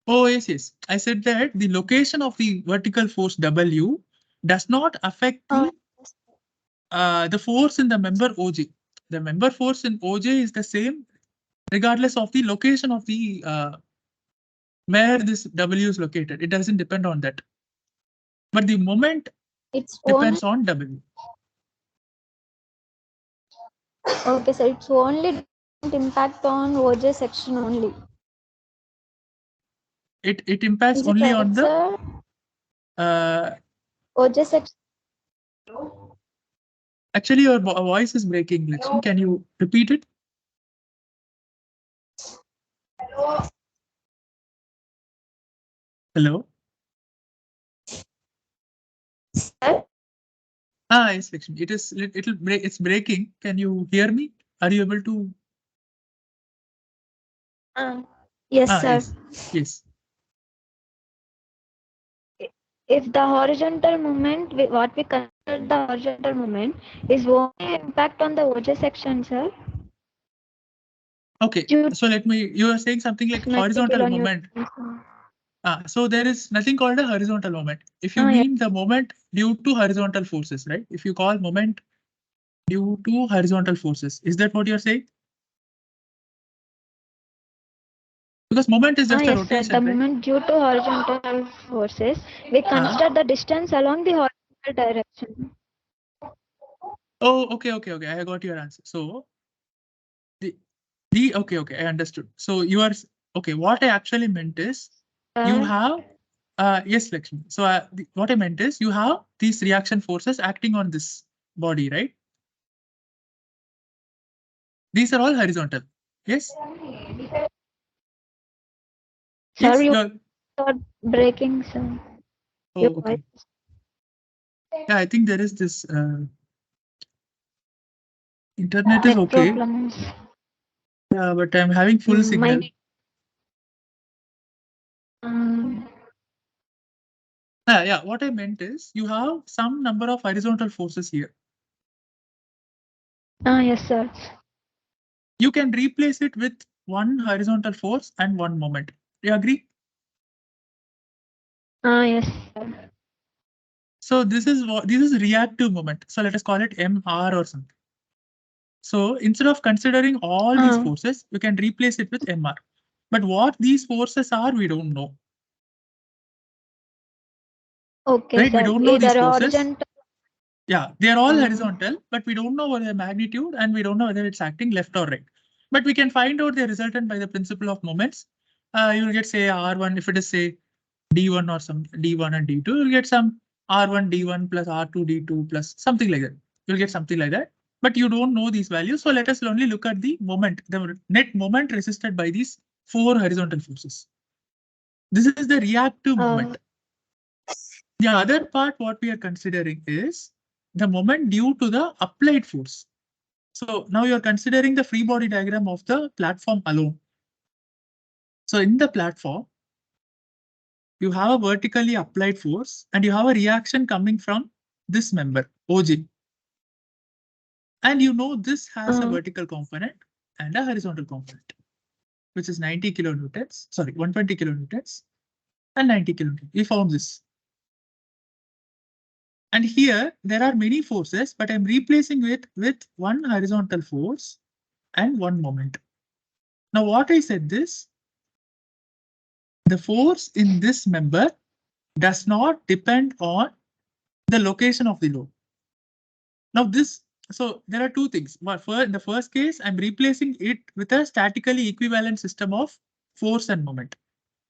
Oh, yes, yes. I said that the location of the vertical force W does not affect the force in the member OJ. The member force in OJ is the same regardless of the location of the where this W is located. It doesn't depend on that. But the moment depends on W. Okay, so it's only impact on OJ section only. It impacts Is it only right, on the OJ section. Actually, your voice is breaking, Lakshmi. Can you repeat it? Hello? Yes, Lakshmi. It'll break. It's breaking. Can you hear me? Are you able to? Yes, sir. Yes. Yes. If the horizontal movement, what we consider the horizontal movement, is only impact on the OJ section, sir. Okay. So you are saying something like horizontal moment. So there is nothing called a horizontal moment. If you mean the moment due to horizontal forces, right? If you call moment due to horizontal forces, is that what you're saying? Because moment is just a rotation. Sir, the moment due to horizontal forces, we consider the distance along the horizontal direction. Oh, okay. I got your answer. So okay, I understood. So you are okay. What I actually meant is you have yes, Lakshmi. So what I meant is you have these reaction forces acting on this body, right? These are all horizontal. Yes. Sir, you are breaking, sir. Oh, okay. Yeah, I think there is this internet is okay. Yeah, but I'm having full signal. Yeah, what I meant is you have some number of horizontal forces here. Yes, sir. You can replace it with one horizontal force and one moment. You agree? Yes, sir. So this is reactive moment. So let us call it MR or something. So instead of considering all these forces, you can replace it with MR. But what these forces are, we don't know. Okay, Right? sir. We don't know these Either forces. horizontal. Yeah, they are all horizontal, but we don't know what their magnitude and we don't know whether it's acting left or right. But we can find out the resultant by the principle of moments. You will get say R1 if it is say D1 or some D1 and D2, you'll get some R1 D1 plus R2 D2 plus something like that. You'll get something like that. But you don't know these values. So let us only look at the moment, the net moment resisted by these four horizontal forces. This is the reactive moment. The other part, what we are considering is the moment due to the applied force. So now you're considering the free body diagram of the platform alone. So in the platform, you have a vertically applied force and you have a reaction coming from this member, OJ. And you know this has a vertical component and a horizontal component, which is 90 kilonewtons, sorry, 120 kilonewtons and 90 kilonewtons. We found this. And here there are many forces, but I'm replacing it with one horizontal force and one moment. Now what I said this, the force in this member does not depend on the location of the load. Now this, so there are two things. In the first case, I'm replacing it with a statically equivalent system of force and moment.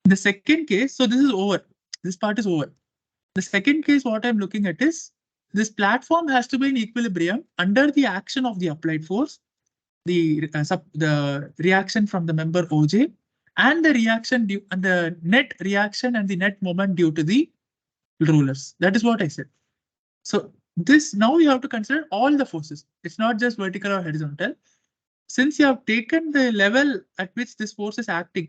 In the second case, so this is over. This part is over. The second case, what I'm looking at is this platform has to be in equilibrium under the action of the applied force, the reaction from the member OJ, and the reaction due and the net reaction and the net moment due to the rulers. That is what I said. So this now you have to consider all the forces. It's not just vertical or horizontal. Since you have taken the level at which this force is acting,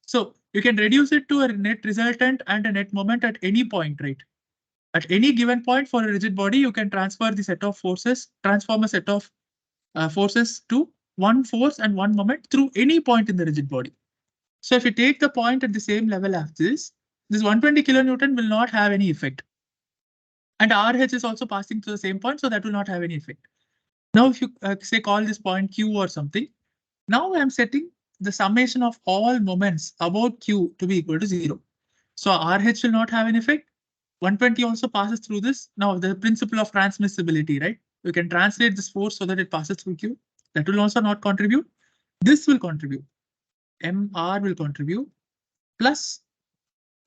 so you can reduce it to a net resultant and a net moment at any point, right? At any given point for a rigid body, you can transfer the set of forces, transform a set of forces to one force and one moment through any point in the rigid body. So if you take the point at the same level as this 120 kilonewton will not have any effect. And RH is also passing to the same point, so that will not have any effect. Now, if you say call this point Q or something, now I'm setting the summation of all moments about Q to be equal to 0. So RH will not have an effect. 120 also passes through this. Now, the principle of transmissibility, right? You can translate this force so that it passes through Q. That will also not contribute. This will contribute. MR will contribute. Plus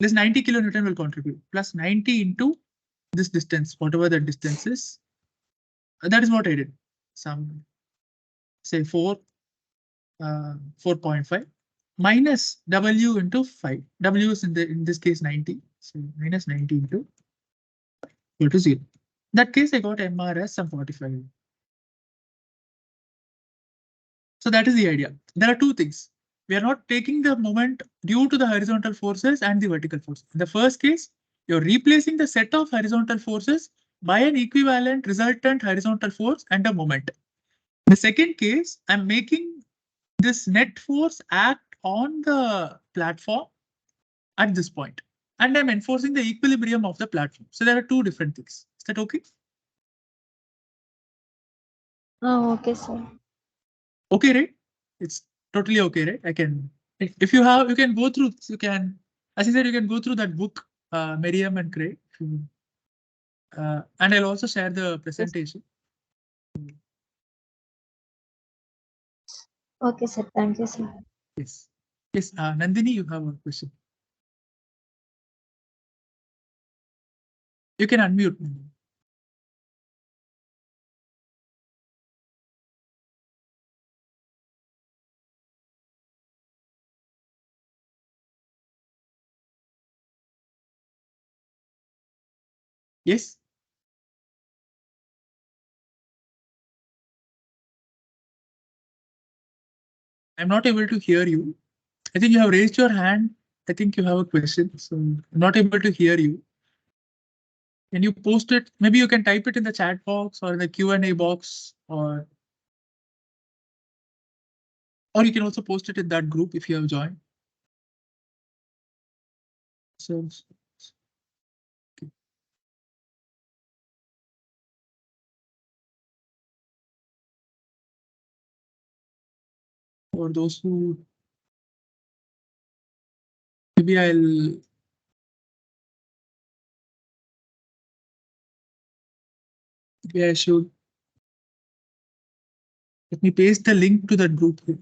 this 90 kilonewton will contribute. Plus 90 into this distance, whatever the distance is. That is what I did. Some say 4.5 minus W into 5. W is in this case 90. So minus 90 into equal to 0. That case I got MR as some 45. So that is the idea. There are two things. We are not taking the moment due to the horizontal forces and the vertical force. In the first case, you're replacing the set of horizontal forces by an equivalent resultant horizontal force and a moment. In the second case, I'm making this net force act on the platform at this point, and I'm enforcing the equilibrium of the platform. So there are two different things. Is that okay? Okay, sir. Okay, right? It's totally okay, right? I can, if you have, you can go through, you can, as I said, you can go through that book, Merriam and Craig. And I'll also share the presentation. Okay, sir. Thank you, sir. Yes. Yes, Nandini, you have a question. You can unmute. Yes. I'm not able to hear you. I think you have raised your hand I think you have a question, so I'm not able to hear you. Can you post it? Maybe you can type it in the chat box or in the Q&A box, or you can also post it in that group if you have joined. So for those who, maybe I should, let me paste the link to that group here.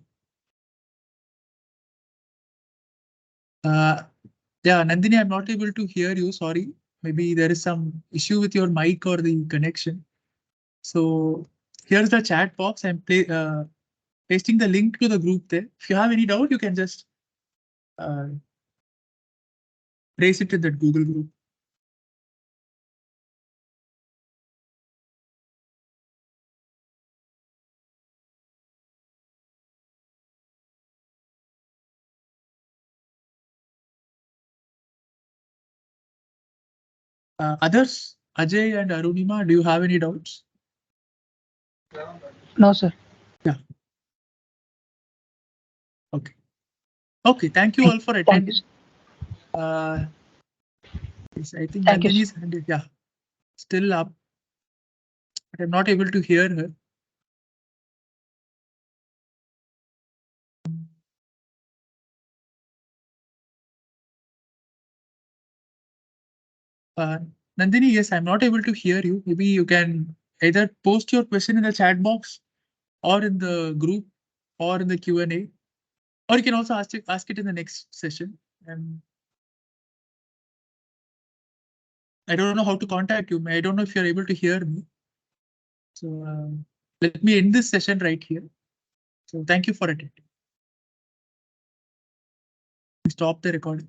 Yeah, Nandini, I'm not able to hear you. Sorry. Maybe there is some issue with your mic or the connection. So here's the chat box. I'm pasting the link to the group there. If you have any doubt, you can just raise it in that Google group. Others, Ajay and Arunima, do you have any doubts? No, sir. Yeah. Okay. Okay. Thank you all for attending. Yes, I think Thank you, Nandini's hand is, yeah, still up, but I'm not able to hear her. Nandini, yes, I'm not able to hear you. Maybe you can either post your question in the chat box or in the group or in the Q&A, or you can also ask it in the next session. And I don't know how to contact you. I don't know if you're able to hear me. So let me end this session right here. So thank you for attending. Stop the recording.